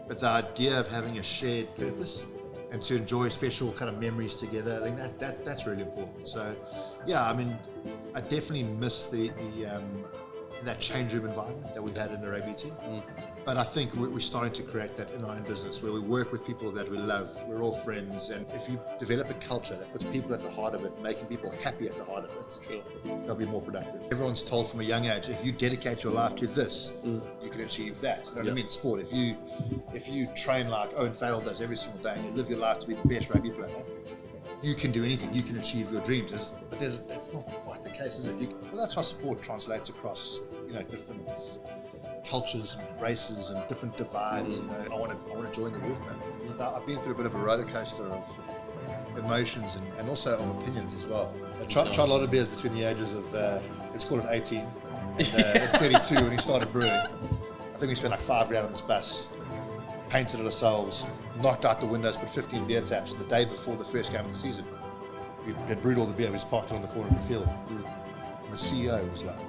But the idea of having a shared purpose and to enjoy special kind of memories together, I think that's really important. So, yeah, I mean, I definitely miss that change room environment that we've had in the rugby team. But I think we're starting to create that in our own business where we work with people that we love. We're all friends. And if you develop a culture that puts people at the heart of it, making people happy at the heart of it, Sure. they'll be more productive. Everyone's told from a young age, if you dedicate your life to this, you can achieve that. You know what I mean? Sport. If you train like Owen Farrell does every single day and you live your life to be the best rugby player, you can do anything. You can achieve your dreams. But that's not quite the case, is it? Well, that's how sport translates across, different cultures and races and different divides. I want to join the Wolfpack. I've been through a bit of a roller coaster of emotions and also of opinions as well. I tried a lot of beers between the ages of let's call it 18 and 32 when we started brewing. I think we spent like $5,000 on this bus, painted it ourselves, knocked out the windows, put 15 beer taps. The day before the first game of the season, we had brewed all the beer. We just parked it on the corner of the field. And the CEO was like,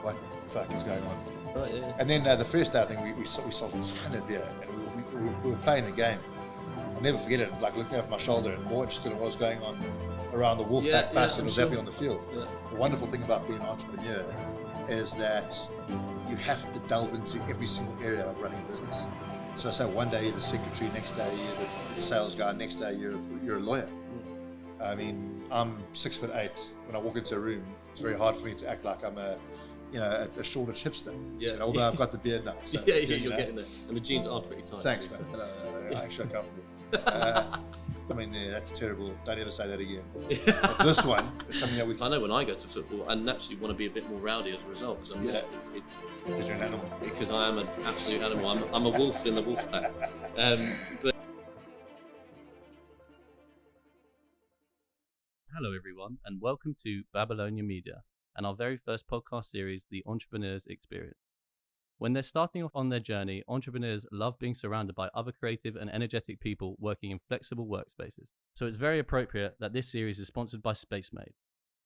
"What the fuck is going on?" Right, yeah. And then the first day, I think we sold a ton of beer, and we were playing the game. I'll never forget it. Like looking over my shoulder and more interested in what was going on around the Wolfpack bus and was happening on the field. Yeah. The wonderful thing about being an entrepreneur is that you have to delve into every single area of running a business. So I say one day you're the secretary, next day you're the sales guy, next day you're a lawyer. I mean, I'm 6'8". When I walk into a room, it's very hard for me to act like I'm a Shoreditch hipster. Yeah. Although I've got the beard now. So you're getting there. And the jeans are pretty tight. Thanks, man. I actually are comfortable. I mean, that's terrible. Don't ever say that again. But this one is something that we can... I know when I go to football, I naturally want to be a bit more rowdy as a result. Because it's because you're an animal. Because I am an absolute animal. I'm a wolf in the wolf pack. But hello, everyone, and welcome to Babylonia Media and our very first podcast series, The Entrepreneur's Experience. When they're starting off on their journey, entrepreneurs love being surrounded by other creative and energetic people working in flexible workspaces. So it's very appropriate that this series is sponsored by SpaceMade.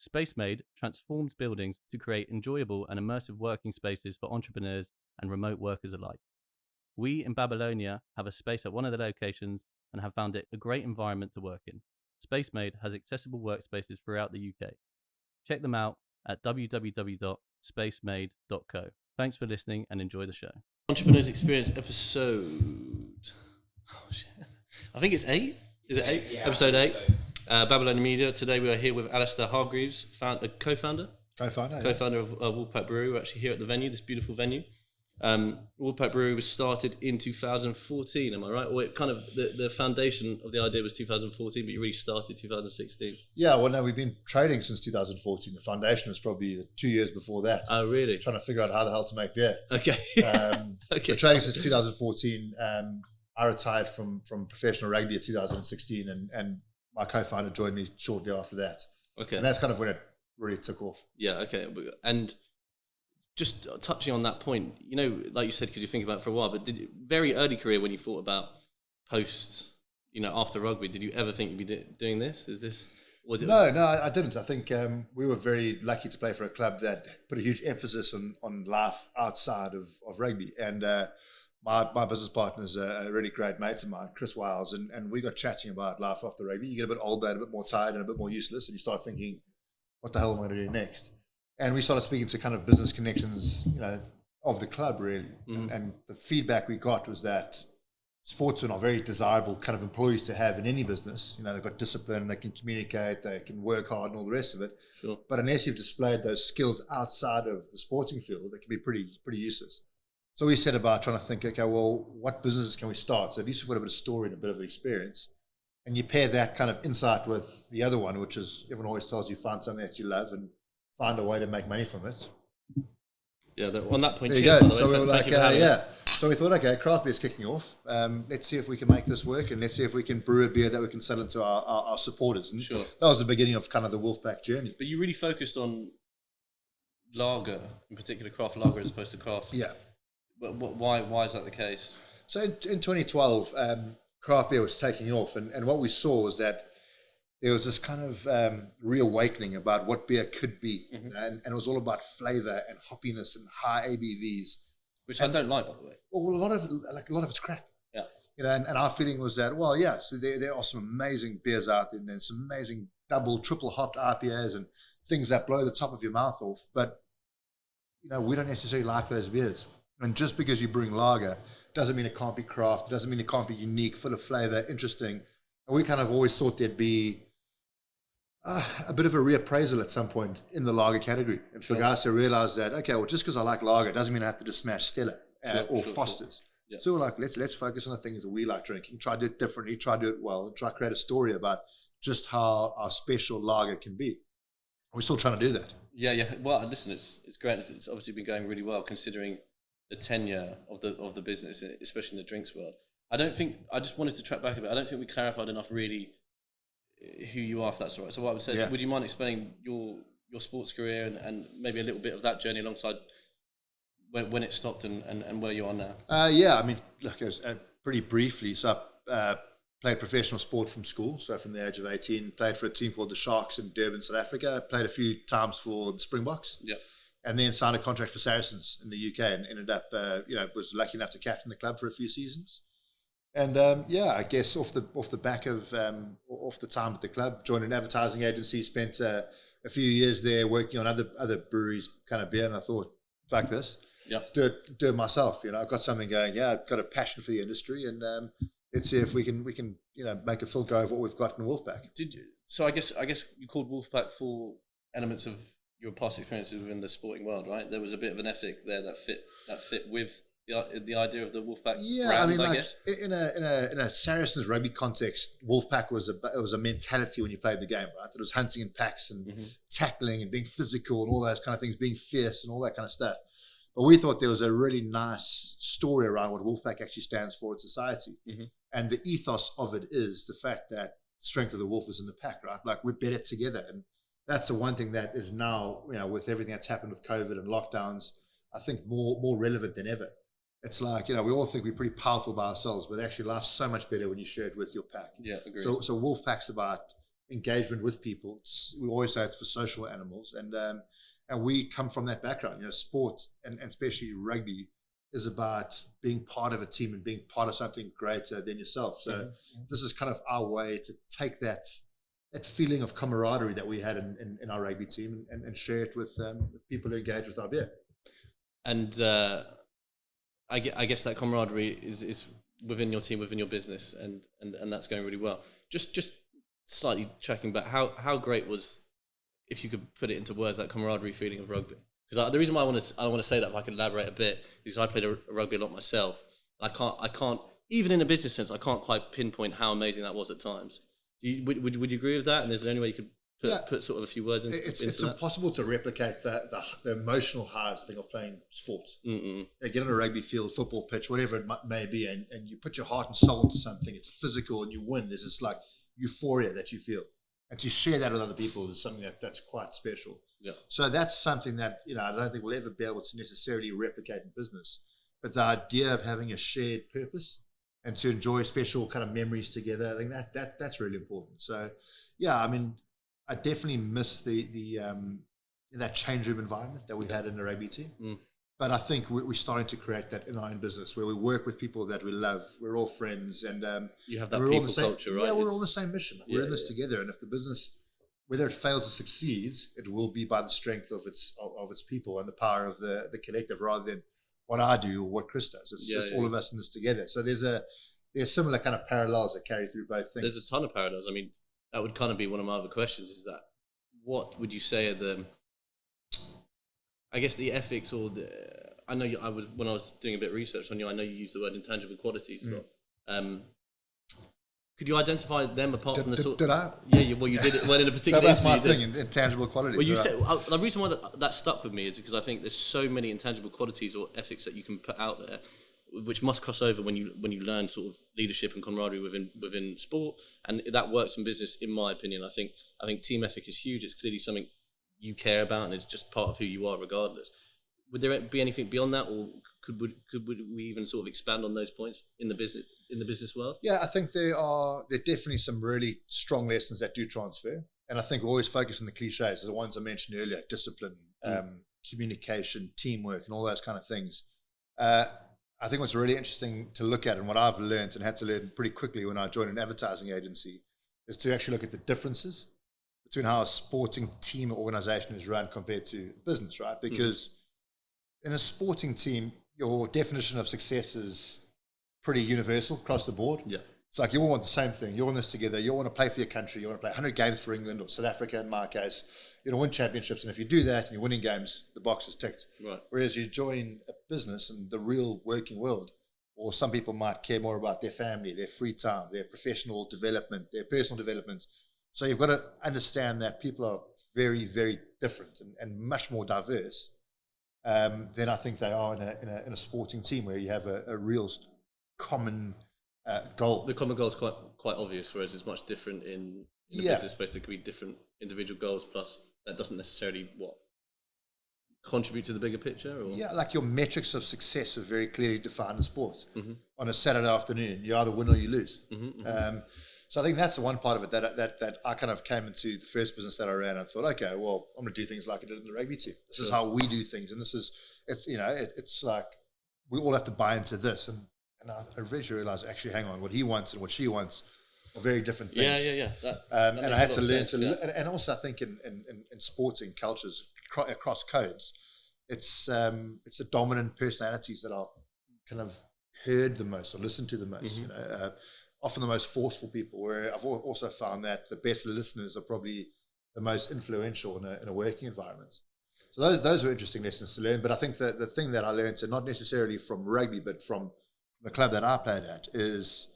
SpaceMade transforms buildings to create enjoyable and immersive working spaces for entrepreneurs and remote workers alike. We in Babylonia have a space at one of the locations and have found it a great environment to work in. SpaceMade has accessible workspaces throughout the UK. Check them out at www.spacemade.co. Thanks for listening and enjoy the show. Entrepreneur's Experience episode... Oh, shit. I think it's 8. Is it 8? Yeah, episode 8. So. Babylonia Media. Today we are here with Alistair Hargreaves, co-founder. Co-founder of Wolfpack Brewery. We're actually here at the venue, this beautiful venue. Wolfpack Brewery was started in 2014, am I right? Or it kind of the foundation of the idea was 2014, but you really started 2016. Yeah, well, no, we've been trading since 2014. The foundation was probably 2 years before that. Oh, really? Trying to figure out how the hell to make beer. Okay. Okay. We're trading since 2014. I retired from professional rugby in 2016, and my co-founder joined me shortly after that. Okay. And that's kind of when it really took off. Yeah. Okay. And just touching on that point, like you said, because you think about it for a while, but very early career when you thought about post, after rugby, did you ever think you'd be doing this? No, I didn't. I think we were very lucky to play for a club that put a huge emphasis on life outside of rugby. And my business partner is a really great mate of mine, Chris Wiles, and we got chatting about life after rugby. You get a bit older and a bit more tired and a bit more useless, and you start thinking, what the hell am I going to do next? And we started speaking to kind of business connections, of the club really. Mm-hmm. And the feedback we got was that sportsmen are very desirable kind of employees to have in any business. They've got discipline, they can communicate, they can work hard and all the rest of it. Sure. But unless you've displayed those skills outside of the sporting field, they can be pretty useless. So we set about trying to think, okay, well, what businesses can we start? So at least we've got a bit of story and a bit of experience. And you pair that kind of insight with the other one, which is everyone always tells you find something that you love and find a way to make money from it. Yeah, on that point, there you go. So we were like, So we thought, okay, craft beer is kicking off. Let's see if we can make this work, and let's see if we can brew a beer that we can sell into our supporters. And sure. That was the beginning of kind of the Wolfpack journey. But you really focused on lager, in particular craft lager, as opposed to craft. Yeah. But why is that the case? So in 2012, craft beer was taking off, and what we saw was that there was this kind of reawakening about what beer could be. Mm-hmm. And it was all about flavor and hoppiness and high ABVs. Which I don't like, by the way. Well, a lot of it's crap. Yeah. And our feeling was that, so there are some amazing beers out there, and there's some amazing double, triple hopped IPAs and things that blow the top of your mouth off. But, we don't necessarily like those beers. And just because you bring lager doesn't mean it can't be craft. It doesn't mean it can't be unique, full of flavor, interesting. And we kind of always thought there'd be a bit of a reappraisal at some point in the lager category. And for guys to realize that, okay, well, just because I like lager doesn't mean I have to just smash Stella or Foster's. Yeah. So we're like, let's focus on the things that we like drinking, try to do it differently, try to do it well, and try to create a story about just how our special lager can be. We're still trying to do that. Yeah. Well, listen, it's great. It's obviously been going really well considering the tenure of the business, especially in the drinks world. I just wanted to track back a bit. I don't think we clarified enough really who you are, if that's all right. So what I would say, would you mind explaining your sports career and maybe a little bit of that journey alongside when it stopped and where you are now? I mean, look, it was, pretty briefly. So I played professional sport from school. So from the age of 18, played for a team called the Sharks in Durban, South Africa. Played a few times for the Springboks. Yeah. And then signed a contract for Saracens in the UK and ended up, was lucky enough to captain the club for a few seasons. And I guess off the back of off the time at the club, joined an advertising agency, spent a few years there working on other breweries kind of beer, and I thought, fuck this, do it myself. I've got something going. I've got a passion for the industry, and let's see if we can make a full go of what we've got in Wolfpack. Did you? So I guess you called Wolfpack for elements of your past experiences within the sporting world, right? There was a bit of an ethic there that fit with the idea of the Wolfpack brand, I guess. In a Saracens rugby context, Wolfpack was a mentality when you played the game, right? It was hunting in packs and tackling and being physical and all those kind of things, being fierce and all that kind of stuff. But we thought there was a really nice story around what Wolfpack actually stands for in society. And the ethos of it is the fact that the strength of the wolf is in the pack, right? Like, we're better together. And that's the one thing that is now, with everything that's happened with COVID and lockdowns, I think more relevant than ever. It's like, we all think we're pretty powerful by ourselves, but actually life's so much better when you share it with your pack. Yeah, agreed. So Wolfpack's about engagement with people. We always say it's for social animals. And we come from that background. Sport and especially rugby is about being part of a team and being part of something greater than yourself. So this is kind of our way to take that feeling of camaraderie that we had in our rugby team and share it with people who engage with our beer. And I guess that camaraderie is within your team, within your business, and that's going really well. Just slightly tracking back, how great was, if you could put it into words, that camaraderie feeling of rugby? Because the reason why I want to say that, if I can elaborate a bit, is I played a rugby a lot myself. I can't even in a business sense, I can't quite pinpoint how amazing that was at times. Would you agree with that? And is there any way you could put sort of a few words into it's that? Impossible to replicate the emotional highs thing of playing sports. Get on a rugby field, football pitch, whatever it may be, and you put your heart and soul into something. It's physical, and you win. There's this like euphoria that you feel, and to share that with other people is something that's quite special. Yeah. So that's something that I don't think we'll ever be able to necessarily replicate in business. But the idea of having a shared purpose and to enjoy special kind of memories together, I think that's really important. So, I definitely miss the that change room environment that we had in the rugby team. But I think we're starting to create that in our own business where we work with people that we love. We're all friends, and you have that people culture, right? Yeah, we're all on the same mission. We're in this together, and if the business, whether it fails or succeeds, it will be by the strength of its people and the power of the collective, rather than what I do or what Chris does. It's all of us in this together. So there's similar kind of parallels that carry through both things. There's a ton of parallels. I mean, that would kind of be one of my other questions, is that what would you say are the ethics or I know when I was doing a bit of research on you, I know you used the word intangible qualities. Could you identify them apart from the sort? Did I? Yeah, well, you did it well in a particular. So that's my thing, intangible qualities. Well, you said the reason why that stuck with me is because I think there's so many intangible qualities or ethics that you can put out there, which must cross over when you learn sort of leadership and camaraderie within sport, and that works in business. In my opinion, I think team ethic is huge. It's clearly something you care about, and it's just part of who you are, regardless. Would there be anything beyond that, or could we even sort of expand on those points in the business world? Yeah, I think there are definitely some really strong lessons that do transfer, and I think we always focus on the cliches, the ones I mentioned earlier: discipline, communication, teamwork, and all those kind of things. I think what's really interesting to look at, and what I've learned and had to learn pretty quickly when I joined an advertising agency, is to actually look at the differences between how a sporting team or organization is run compared to business, right? Because in a sporting team, your definition of success is pretty universal across the board. Yeah. It's like you all want the same thing. You all want this together. You all want to play for your country. You want to play 100 games for England or South Africa in my case. You want to win championships. And if you do that and you're winning games, the box is ticked. Right. Whereas you join a business and the real working world, or some people might care more about their family, their free time, their professional development, their personal development. So you've got to understand that people are very, very different and much more diverse than I think they are in a sporting team where you have a real common goal. The common goal is quite obvious, whereas it's much different in a business space. There could be different individual goals, plus that doesn't necessarily contribute to the bigger picture. Or? Yeah, like your metrics of success are very clearly defined in sport. On a Saturday afternoon, you either win or you lose. So I think that's the one part of it that I kind of came into the first business that I ran and thought, okay, well, I'm going to do things like I did in the rugby team. This is how we do things, and it's like we all have to buy into this. And I eventually realized, actually, hang on, what he wants and what she wants are very different things. Yeah. And I had to learn and also I think in sporting cultures across codes, it's the dominant personalities that are kind of heard the most or listened to the most. Often the most forceful people. Where I've also found that the best listeners are probably the most influential in a working environment. So those were interesting lessons to learn. But I think that the thing that I learned, not necessarily from rugby, but from the club that I played at, is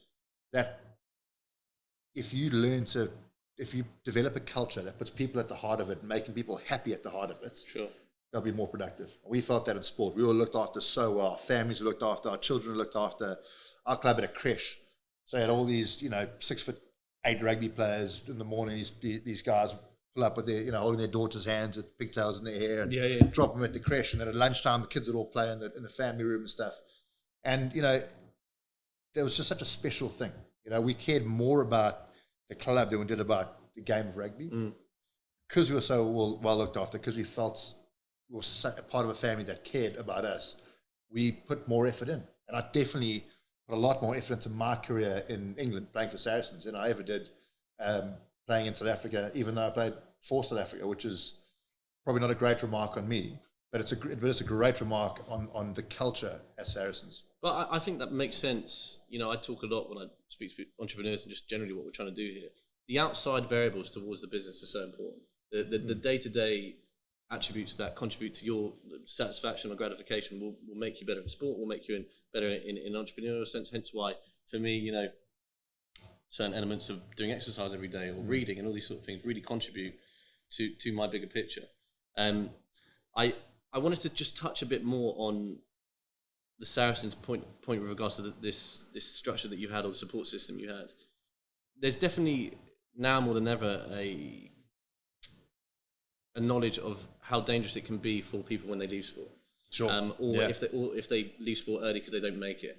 that if you develop a culture that puts people at the heart of it, making people happy at the heart of it, they'll be more productive. We felt that in sport. We were looked after so well. Our families were looked after. Our children were looked after. Our club had a creche. So I had all these, 6'8" rugby players in the morning. These guys pull up with their, holding their daughters' hands with pigtails in their hair and drop them at the creche. And then at lunchtime, the kids would all play in the family room and stuff. And, there was just such a special thing. We cared more about the club than we did about the game of rugby. Because we were so well looked after, because we felt we were a part of a family that cared about us, we put more effort in. And I definitely put a lot more effort into my career in England playing for Saracens than I ever did playing in South Africa, even though I played for South Africa, which is probably not a great remark on me, but it's a great remark on the culture at Saracens. Well, I think that makes sense. I talk a lot when I speak to entrepreneurs and just generally what we're trying to do here. The outside variables towards the business are so important. The day-to-day attributes that contribute to your satisfaction or gratification will make you better in sport, will make you better in an entrepreneurial sense. Hence why, for me, certain elements of doing exercise every day or reading and all these sort of things really contribute to my bigger picture. I wanted to just touch a bit more on the Saracens point with regards to this structure that you had or the support system you had. There's definitely now more than ever a knowledge of how dangerous it can be for people when they leave sport. If they leave sport early because they don't make it.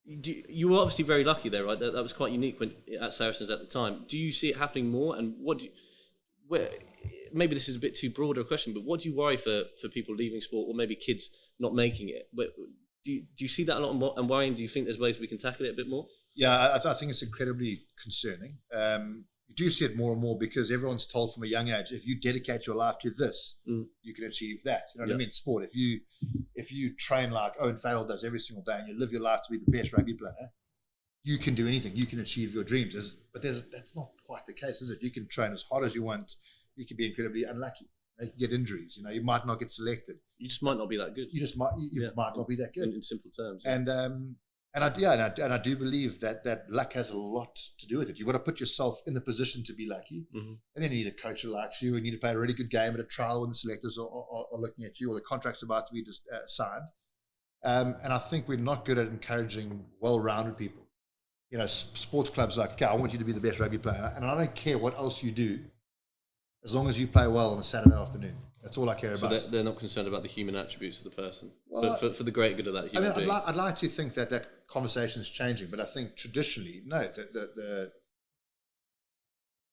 You were obviously very lucky there, right? That was quite unique at Saracens at the time. Do you see it happening more? And maybe this is a bit too broad a question, but what do you worry for people leaving sport or maybe kids not making it? But do you see that a lot more and worrying? Do you think there's ways we can tackle it a bit more? Yeah, I think it's incredibly concerning. You do see it more and more because everyone's told from a young age, if you dedicate your life to this, you can achieve that. You know what I mean? Sport. If you train like Owen Farrell does every single day and you live your life to be the best rugby player, you can do anything. You can achieve your dreams. But that's not quite the case, is it? You can train as hard as you want. You can be incredibly unlucky. You can get injuries. You might not get selected. You just might not be that good. You might not be that good. In simple terms. And I do believe that luck has a lot to do with it. You've got to put yourself in the position to be lucky, and then you need a coach who likes you, and you need to play a really good game at a trial when the selectors are looking at you, or the contract's about to be signed. And I think we're not good at encouraging well-rounded people. Sports clubs like, okay, I want you to be the best rugby player, and I don't care what else you do, as long as you play well on a Saturday afternoon. That's all I care about. So they're not concerned about the human attributes of the person, but for the great good of that human being. I'd like to think that conversation is changing, but I think traditionally, no.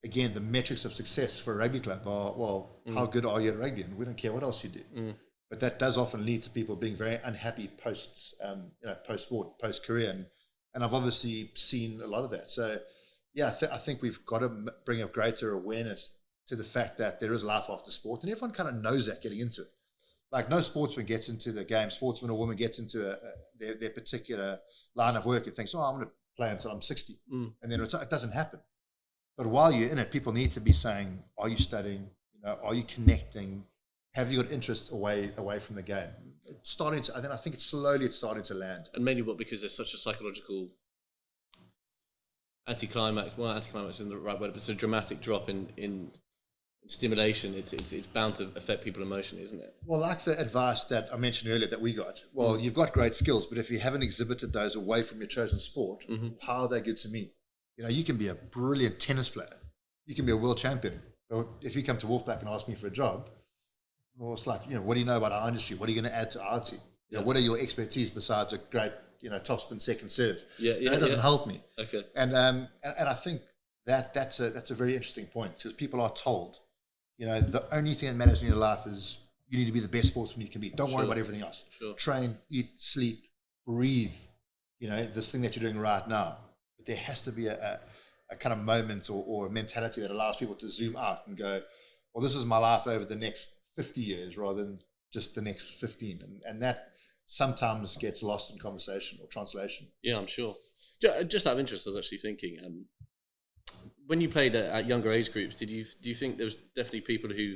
Again, the metrics of success for a rugby club are, how good are you at rugby? And we don't care what else you do. But that does often lead to people being very unhappy post-sport, post-career. And I've obviously seen a lot of that. So, yeah, I think we've got to bring a greater awareness to the fact that there is life after sport. And everyone kind of knows that getting into it. Like no sportsman gets into the game, sportsman or woman gets into their particular line of work and thinks, I'm going to play until I'm 60. And then it doesn't happen. But while you're in it, people need to be saying, are you studying? Are you connecting? Have you got interest away from the game? It's starting to, I think it's starting to land. And mainly because there's such a psychological anticlimax isn't the right word, but it's a dramatic drop in stimulation. It's bound to affect people emotionally, isn't it? Well, like the advice that I mentioned earlier that we got, you've got great skills, but if you haven't exhibited those away from your chosen sport, how are they good to me? You can be a brilliant tennis player. You can be a world champion. But if you come to Wolfpack and ask me for a job, well, it's like, what do you know about our industry? What are you going to add to our team? What are your expertise besides a great, topspin second serve? That doesn't help me. Okay. And I think that's a very interesting point, because people are told, the only thing that matters in your life is you need to be the best sportsman you can be. Don't worry about everything else. Train, eat, sleep, breathe, this thing that you're doing right now. But there has to be a kind of moment or a mentality that allows people to zoom out and go, well, this is my life over the next 50 years rather than just the next 15. And that sometimes gets lost in conversation or translation. Yeah, I'm sure. Just out of interest, I was actually thinking, when you played at younger age groups, do you think there was definitely people who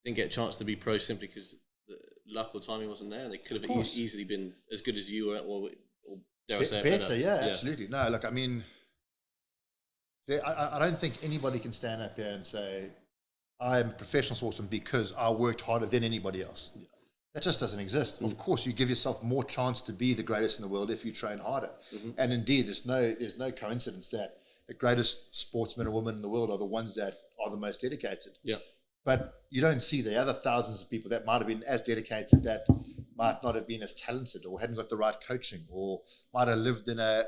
didn't get a chance to be pro simply because the luck or timing wasn't there, and they could have easily been as good as you or dare I say better? Yeah, absolutely. No, look, I mean, I don't think anybody can stand out there and say, I am a professional sportsman because I worked harder than anybody else. Yeah. That just doesn't exist. Of course, you give yourself more chance to be the greatest in the world if you train harder. And indeed, there's no coincidence that the greatest sportsmen or women in the world are the ones that are the most dedicated. Yeah. But you don't see the other thousands of people that might have been as dedicated, that might not have been as talented, or hadn't got the right coaching, or might have lived in a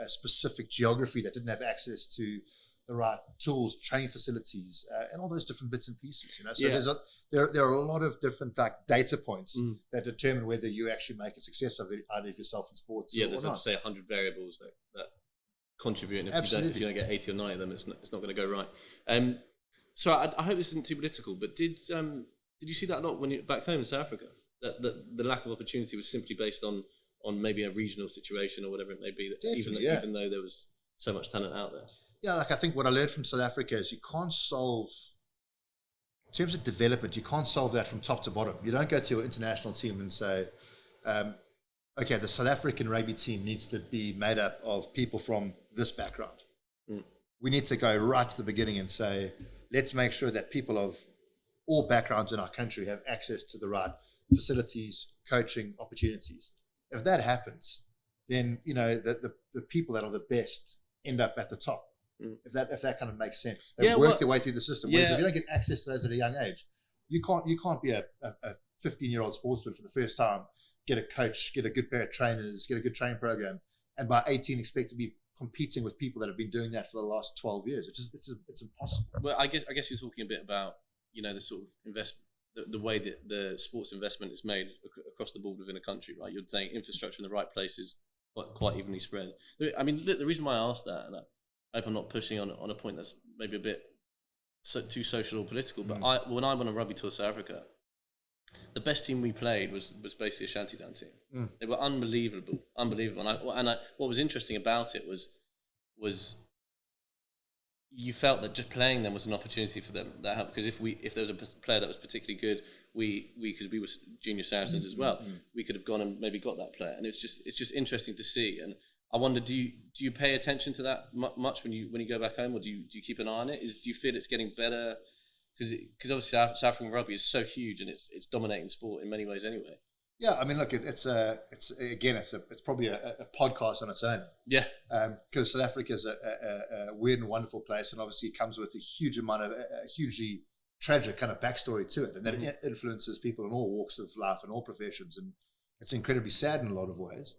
specific geography that didn't have access to the right tools, training facilities, and all those different bits and pieces. So there are a lot of different data points that determine whether you actually make a success out of yourself in sports. Yeah, there's say 100 variables that contribute, and if you don't get 80 or 90 of them, it's not going to go right. So I hope this isn't too political, but did you see that a lot when you back home in South Africa? That the lack of opportunity was simply based on maybe a regional situation or whatever it may be. Even though there was so much talent out there. Yeah, I think what I learned from South Africa is you can't solve, in terms of development, you can't solve that from top to bottom. You don't go to your international team and say, okay, the South African rugby team needs to be made up of people from this background. We need to go right to the beginning and say, let's make sure that people of all backgrounds in our country have access to the right facilities, coaching, opportunities. If that happens, then, the people that are the best end up at the top. If that kind of makes sense. They work their way through the system. Whereas if you don't get access to those at a young age, you can't be a 15-year-old sportsman for the first time, get a coach, get a good pair of trainers, get a good training program, and by 18 expect to be competing with people that have been doing that for the last 12 years. It's impossible. Well, I guess you're talking a bit about the sort of investment, the way that the sports investment is made across the board within a country, right? You're saying infrastructure in the right places, quite evenly spread. I mean, the reason why I asked that, and I hope I'm not pushing on a point that's maybe a bit too social or political, but when I went on a rugby tour to South Africa, the best team we played was basically a shantytown team. They were unbelievable. And what was interesting about it was you felt that just playing them was an opportunity for them. That helped, because if there was a player that was particularly good, because we were junior Saracens as well, we could have gone and maybe got that player. And it's just interesting to see. And I wonder, do you pay attention to that much when you go back home, or do you keep an eye on it? Do you feel it's getting better? Because obviously South African rugby is so huge and it's dominating sport in many ways anyway. Yeah, I mean, look, it's probably a podcast on its own. Yeah, because South Africa is a weird and wonderful place, and obviously it comes with a huge amount of a hugely tragic kind of backstory to it, and that influences people in all walks of life and all professions, and it's incredibly sad in a lot of ways.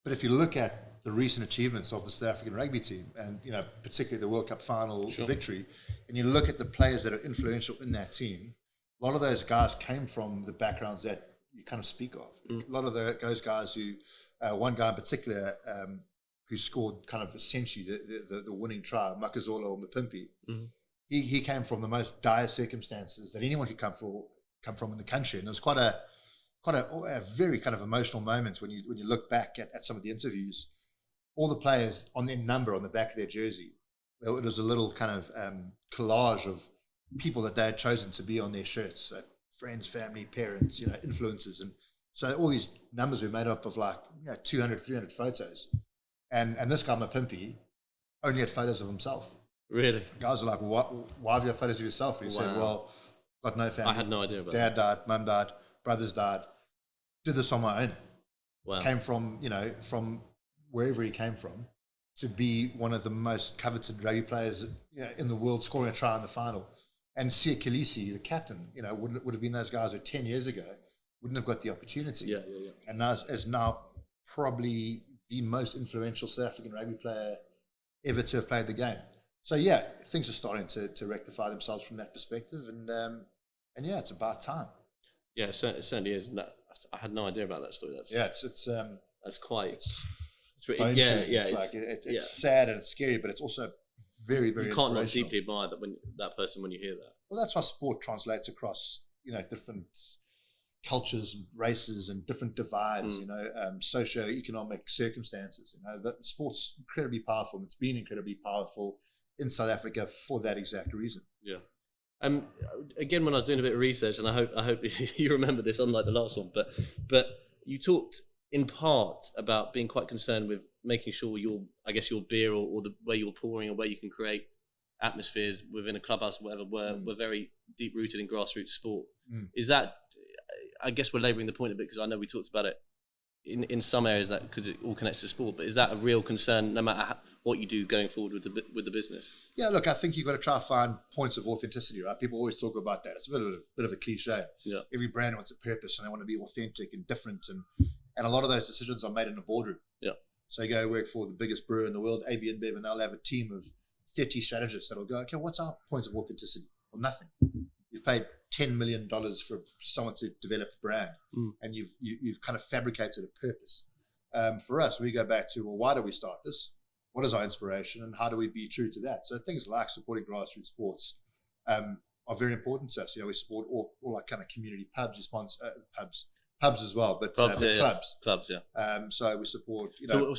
But if you look at the recent achievements of the South African rugby team, and particularly the World Cup final victory, and you look at the players that are influential in that team, a lot of those guys came from the backgrounds that you kind of speak of. A lot of those guys who, one guy in particular, who scored kind of essentially the winning try, Makazole or Mpimpi, he came from the most dire circumstances that anyone could come from in the country, and it was quite a very kind of emotional moment when you look back at some of the interviews. All the players on their number on the back of their jersey, it was a little kind of collage of people that they had chosen to be on their shirts, so friends, family, parents, influencers, and so all these numbers were made up of 200, 300 photos. And this guy, Mpimpi, only had photos of himself. Really? Guys were like, why have you got photos of yourself? And he said, well, got no family. I had no idea about that. Dad died, mum died, brothers died. Did this on my own. Wow. Came from, from wherever he came from to be one of the most coveted rugby players in the world, scoring a try in the final. And Sia Khaleesi, the captain, would have been those guys who 10 years ago wouldn't have got the opportunity. Yeah. And now is now probably the most influential South African rugby player ever to have played the game. So things are starting to rectify themselves from that perspective, and it's about time. Yeah, it certainly is. And I had no idea about that story. That's quite. It's it's sad and it's scary, but it's also very, very. You can't not deeply admire that person when you hear that. Well, that's why sport translates across different cultures and races and different divides, socio-economic circumstances. The sport's incredibly powerful, and it's been incredibly powerful in South Africa for that exact reason. Yeah. Again, when I was doing a bit of research, and I hope you remember this, unlike the last one, but you talked in part about being quite concerned with making sure your beer or the way you're pouring or where you can create atmospheres within a clubhouse or whatever were very deep rooted in grassroots sport. Is that, I guess we're labouring the point a bit because I know we talked about it in some areas that because it all connects to sport, but is that a real concern no matter what you do going forward with the business? Yeah, look, I think you've got to try to find points of authenticity, right? People always talk about that. It's a bit of a cliche. Yeah. Every brand wants a purpose and they want to be authentic and different, and a lot of those decisions are made in a boardroom. Yeah. So you go work for the biggest brewer in the world, AB InBev, and they'll have a team of 30 strategists that'll go, okay, what's our points of authenticity? Well, nothing. You've paid $10 million for someone to develop a brand, and you've kind of fabricated a purpose. For us, we go back to, well, why do we start this? What is our inspiration, and how do we be true to that? So things like supporting grassroots sports are very important to us. We support all our kind of community pubs. We sponsor pubs as well, but clubs. So we support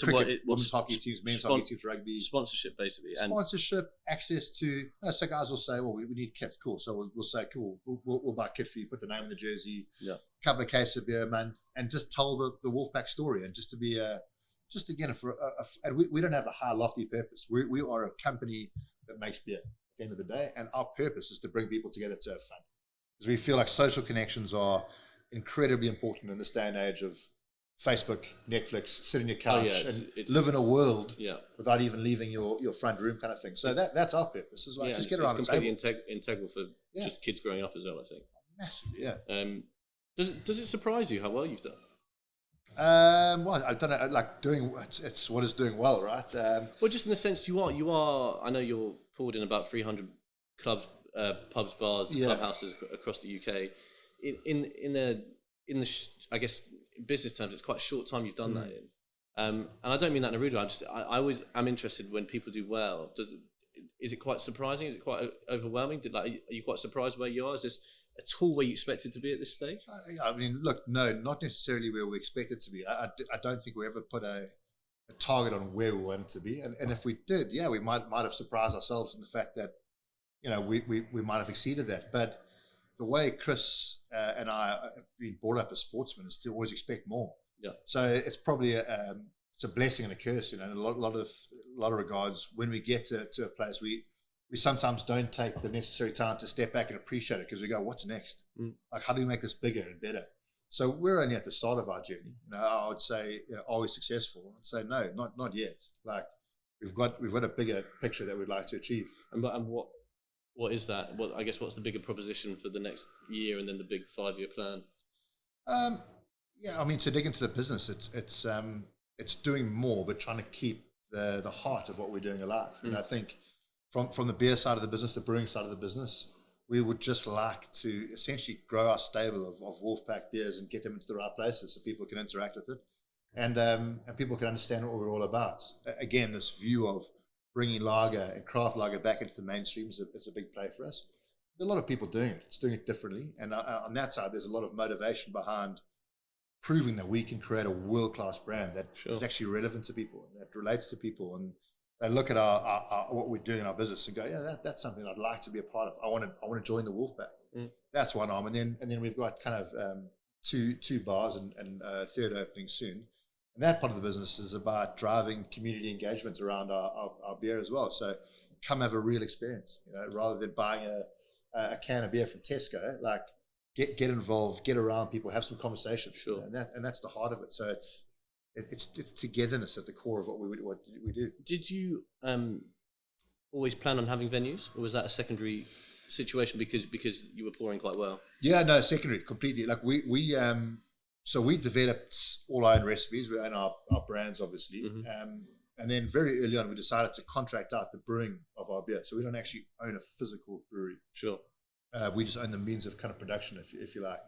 cricket, women's hockey teams, men's hockey teams, rugby. Sponsorship, basically. Sponsorship, access to. So guys will say, well, we need kit. Cool. So we'll say, cool. We'll buy kit for you. Put the name on the jersey. Yeah. A couple of cases of beer a month, and just tell the Wolfpack story, and just to be and we don't have a high lofty purpose. We are a company that makes beer at the end of the day, and our purpose is to bring people together to have fun, because we feel like social connections are incredibly important in this day and age of Facebook, Netflix, sit on your couch and live in a world without even leaving your front room, kind of thing. So that's our purpose. Is just get around the table. It's completely integral for just kids growing up as well, I think. Massively, yeah. Does it surprise you how well you've done? Well, I don't know. Like it's what is doing well, right? Well, just in the sense you are. I know you're poured in about 300 clubs, pubs, bars, clubhouses across the UK. In the I guess in business terms, it's quite a short time you've done that in. And I don't mean that in a rude way. I always am interested when people do well. Is it quite surprising? Is it quite overwhelming? Are you quite surprised where you are? Is this at all where you expect it to be at this stage? I mean, look, no, not necessarily where we expect it to be. I don't think we ever put a target on where we want it to be. And if we did, we might have surprised ourselves in the fact that, we might have exceeded that. But the way Chris and I have been brought up as sportsmen is to always expect more. Yeah. So it's probably it's a blessing and a curse, in a lot of regards. When we get to a place, we sometimes don't take the necessary time to step back and appreciate it, because we go, what's next? Like, how do we make this bigger and better? So we're only at the start of our journey. I would say, are we successful? I'd say no, not yet. Like, we've got a bigger picture that we'd like to achieve. And what is that? What's the bigger proposition for the next year, and then the big 5-year plan? I mean, to dig into the business, it's doing more, but trying to keep the heart of what we're doing alive. And I think from the beer side of the business, the brewing side of the business, we would just like to essentially grow our stable of Wolfpack beers and get them into the right places so people can interact with it, and people can understand what we're all about. Again, this view of bringing lager and craft lager back into the mainstream is a big play for us. There are a lot of people doing it. It's doing it differently, and on that side, there's a lot of motivation behind proving that we can create a world-class brand that is actually relevant to people and that relates to people, and they look at our what we're doing in our business and go, yeah, that's something I'd like to be a part of. I want to join the Wolfpack. That's one arm, and then we've got kind of two bars and a third opening soon. And that part of the business is about driving community engagement around our beer as well. So come have a real experience, rather than buying a can of beer from Tesco. Like get involved, get around people, have some conversation. Sure. And that's the heart of it. So it's togetherness at the core of what we do. Did you always plan on having venues, or was that a secondary situation because you were pouring quite well? Yeah, no, secondary completely. Like so we developed all our own recipes. We own our brands, obviously. And then very early on, we decided to contract out the brewing of our beer. So we don't actually own a physical brewery. Sure. We just own the means of kind of production, if you like.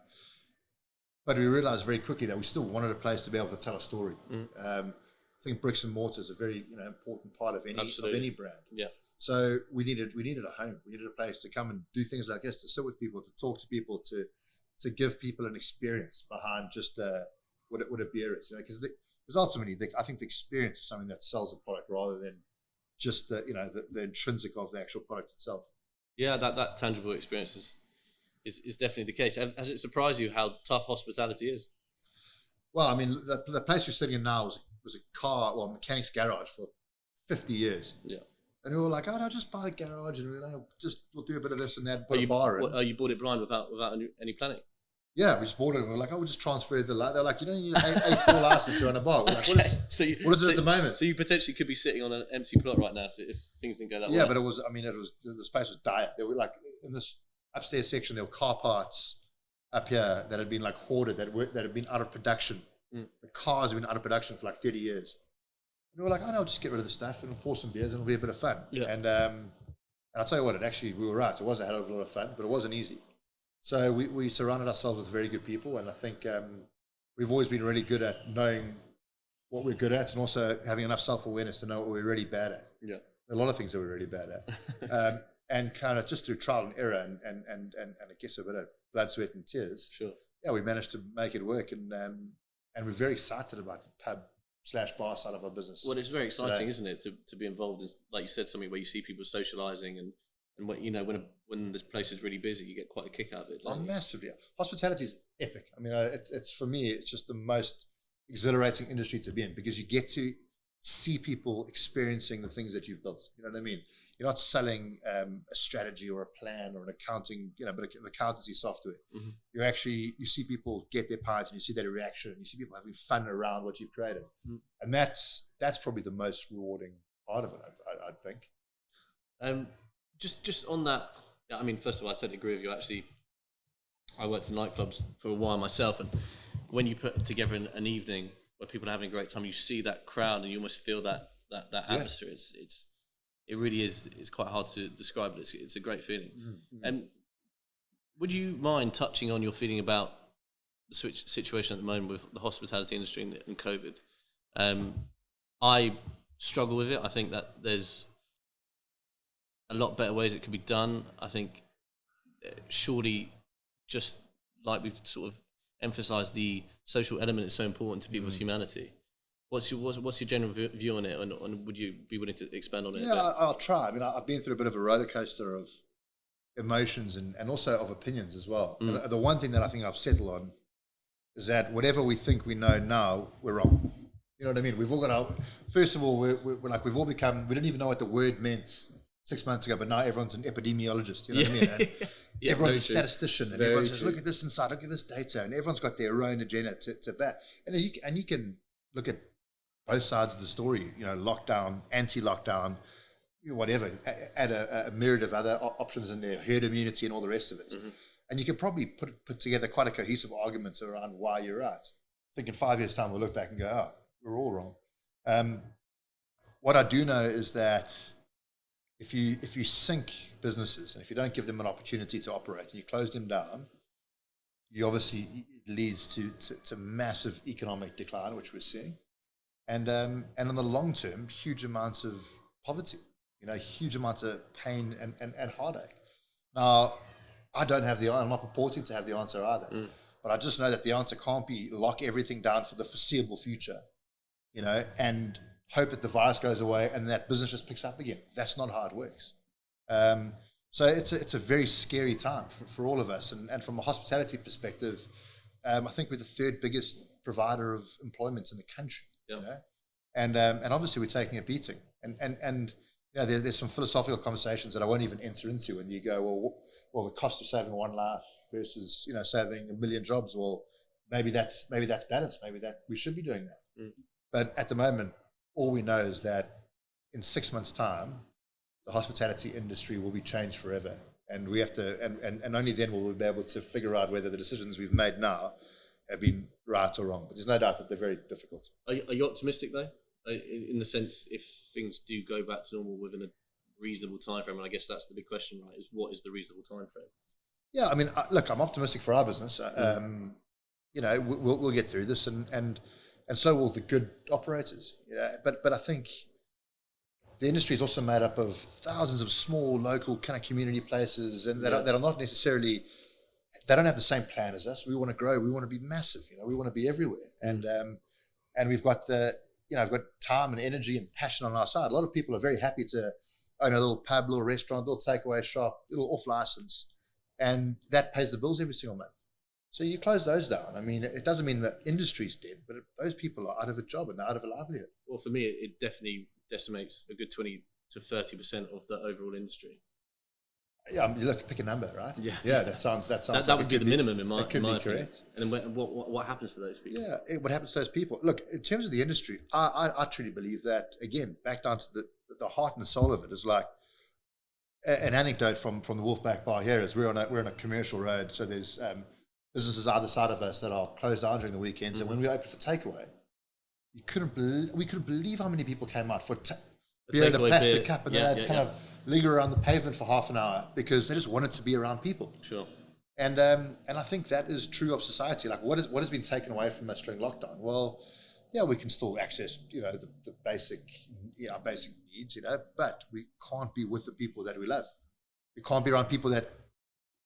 But we realized very quickly that we still wanted a place to be able to tell a story. I think bricks and mortar is a very important part of any brand. Yeah. So we needed a home. We needed a place to come and do things like this, to sit with people, to talk to people, to give people an experience behind just what a beer is. Because ultimately, I think the experience is something that sells a product rather than just the intrinsic of the actual product itself. Yeah, that tangible experience is definitely the case. Has it surprised you how tough hospitality is? Well, I mean, the place we're sitting in now was a mechanic's garage for 50 years. Yeah. And we were like, oh no, just buy a garage and we'll do a bit of this and that, put a bar in. You bought it blind without any planning? Yeah, we just bought it and we were like, we'll just transfer the light. They're like, you don't need an A4 license to run a bar. We're like, what is it at the moment? So you potentially could be sitting on an empty plot right now if things didn't go that way. Yeah, but the space was dire. There were like, in this upstairs section, there were car parts up here that had been like hoarded, that had been out of production. The cars have been out of production for like 30 years. And we were like, oh no, just get rid of the stuff and we'll pour some beers and it'll be a bit of fun. Yeah. And I'll tell you what, we were right. It was a hell of a lot of fun, but it wasn't easy. So we surrounded ourselves with very good people, and I think we've always been really good at knowing what we're good at and also having enough self-awareness to know what we're really bad at. Yeah. A lot of things that we're really bad at. And kind of just through trial and error and I guess a bit of blood, sweat and tears. Sure. Yeah, we managed to make it work, and we're very excited about the pub/bar side of our business. Well, it's very exciting, isn't it, to be involved in, like you said, something where you see people socialising and when this place is really busy, you get quite a kick out of it. Massively. Hospitality is epic. I mean, it's for me, it's just the most exhilarating industry to be in because you get to see people experiencing the things that you've built. You know what I mean? You're not selling a strategy or a plan or an accounting, but an accountancy software. You see people get their pints and you see their reaction and you see people having fun around what you've created. And that's probably the most rewarding part of it, I think. Just on that, I mean, first of all, I totally agree with you. Actually, I worked in nightclubs for a while myself, and when you put together an evening where people are having a great time, you see that crowd and you almost feel that atmosphere. It really is. It's quite hard to describe, but it's a great feeling. And would you mind touching on your feeling about the situation at the moment with the hospitality industry and COVID? I struggle with it. I think that there's a lot better ways it could be done. I think surely, just like we've sort of emphasised, the social element is so important to people's humanity. What's your general view on it, and would you be willing to expand on it? Yeah, I'll try. I mean, I've been through a bit of a roller coaster of emotions and also of opinions as well. And the one thing that I think I've settled on is that whatever we think we know now, we're wrong. You know what I mean? We've all got first of all, we've all become, we didn't even know what the word meant 6 months ago, but now everyone's an epidemiologist, you know what I mean? And everyone's a statistician, and everyone says, look at this insight, look at this data, and everyone's got their own agenda to back. And you can look at both sides of the story, lockdown, anti-lockdown, whatever, add a myriad of other options in there, herd immunity and all the rest of it. And you can probably put together quite a cohesive argument around why you're right. I think in 5 years' time, we'll look back and go, oh, we're all wrong. What I do know is that if you sink businesses and if you don't give them an opportunity to operate and you close them down, you obviously it leads to massive economic decline, which we're seeing, and in the long term, huge amounts of poverty, huge amounts of pain and heartache. Now, I'm not purporting to have the answer either, but I just know that the answer can't be lock everything down for the foreseeable future, and hope that the virus goes away and that business just picks up again. That's not how it works. So it's a very scary time for all of us. And from a hospitality perspective, I think we're the third biggest provider of employment in the country. Yep. And obviously we're taking a beating. And there's some philosophical conversations that I won't even enter into. And you go, well, the cost of saving one life versus saving 1 million jobs. Well, maybe that's balanced. Maybe that we should be doing that. But at the moment, all we know is that in 6 months' time, the hospitality industry will be changed forever, and we have to, and only then will we be able to figure out whether the decisions we've made now have been right or wrong. But there's no doubt that they're very difficult. Are you optimistic though, in the sense if things do go back to normal within a reasonable time frame? And I guess that's the big question, right? Is what is the reasonable time frame? Yeah, I mean, look, I'm optimistic for our business. We'll get through this, and so will the good operators. But I think the industry is also made up of thousands of small, local kind of community places, and that are not necessarily, they don't have the same plan as us. We want to grow. We want to be massive. We want to be everywhere, and we've got I've got time and energy and passion on our side. A lot of people are very happy to own a little pub, little restaurant, little takeaway shop, little off license, and that pays the bills every single month. So you close those down. I mean, it doesn't mean the industry's dead, but those people are out of a job and they're out of a livelihood. Well, for me, it definitely decimates a good 20 to 30% of the overall industry. Yeah, I mean, look, pick a number, right? Yeah. That sounds. That like would be the minimum in my opinion. Correct. And then what happens to those people? Yeah, what happens to those people? Look, in terms of the industry, I truly believe that, again, back down to the heart and the soul of it is like an anecdote from the Wolfpack bar here is we're on a commercial road, so there's businesses either side of us that are closed down during the weekends, and when we opened for takeaway, we couldn't believe how many people came out for beer in a plastic cup, and they'd kind of linger around the pavement for half an hour because they just wanted to be around people. Sure. And I think that is true of society. Like what has been taken away from us during lockdown? Well, yeah, we can still access the basic basic needs, but we can't be with the people that we love. We can't be around people that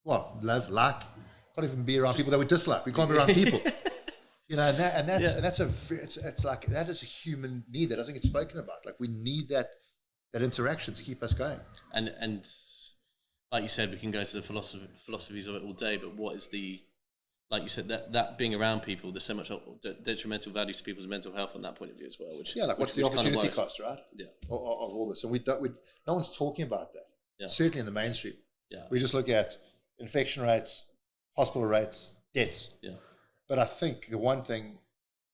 can't even be around people that we dislike. We can't be around people. It's like that is a human need that doesn't get spoken about. Like we need that interaction to keep us going. And like you said, we can go to the philosophies of it all day. But what is like you said, that being around people, there's so much detrimental values to people's mental health on that point of view as well. What's the opportunity cost, right? Yeah. Of all this, and no one's talking about that. Yeah. Certainly in the mainstream. Yeah. We just look at infection rates, hospital rates, deaths. Yeah. But I think the one thing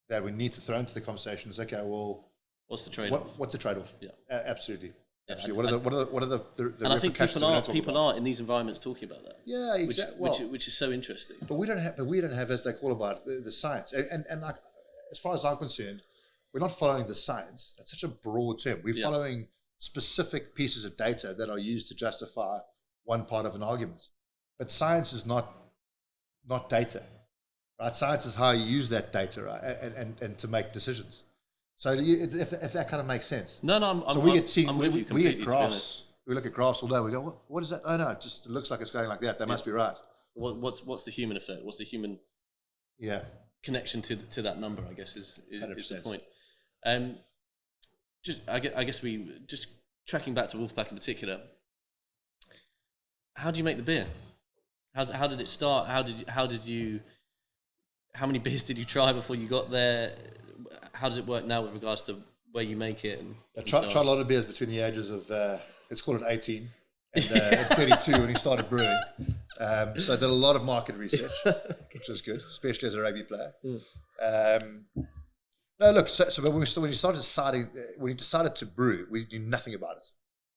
that we need to throw into the conversation is, okay, well, what's the trade-off? What's the trade-off? Yeah. Absolutely. Yeah. Absolutely. What are the and I think people are in these environments talking about that. Yeah, exactly. Which is so interesting. But we don't have, as they call about the science. And like, as far as I'm concerned, we're not following the science. That's such a broad term. We're following specific pieces of data that are used to justify one part of an argument. But science is not data, right? Science is how you use that data, right? And to make decisions. So if that kind of makes sense. No, we get graphs. We look at graphs all day. We go, what is that? Oh no, it looks like it's going like that. That must be right. What's the human effect? What's the human connection to that number? I guess is the point. I guess we just tracking back to Wolfpack in particular. How do you make the beer? How did it start? How many beers did you try before you got there? How does it work now with regards to where you make it? I tried a lot of beers between the ages of, let's call it 18 and 32 when he started brewing. So I did a lot of market research, which was good, especially as a rugby player. No, look, so when he decided to brew, we knew nothing about it.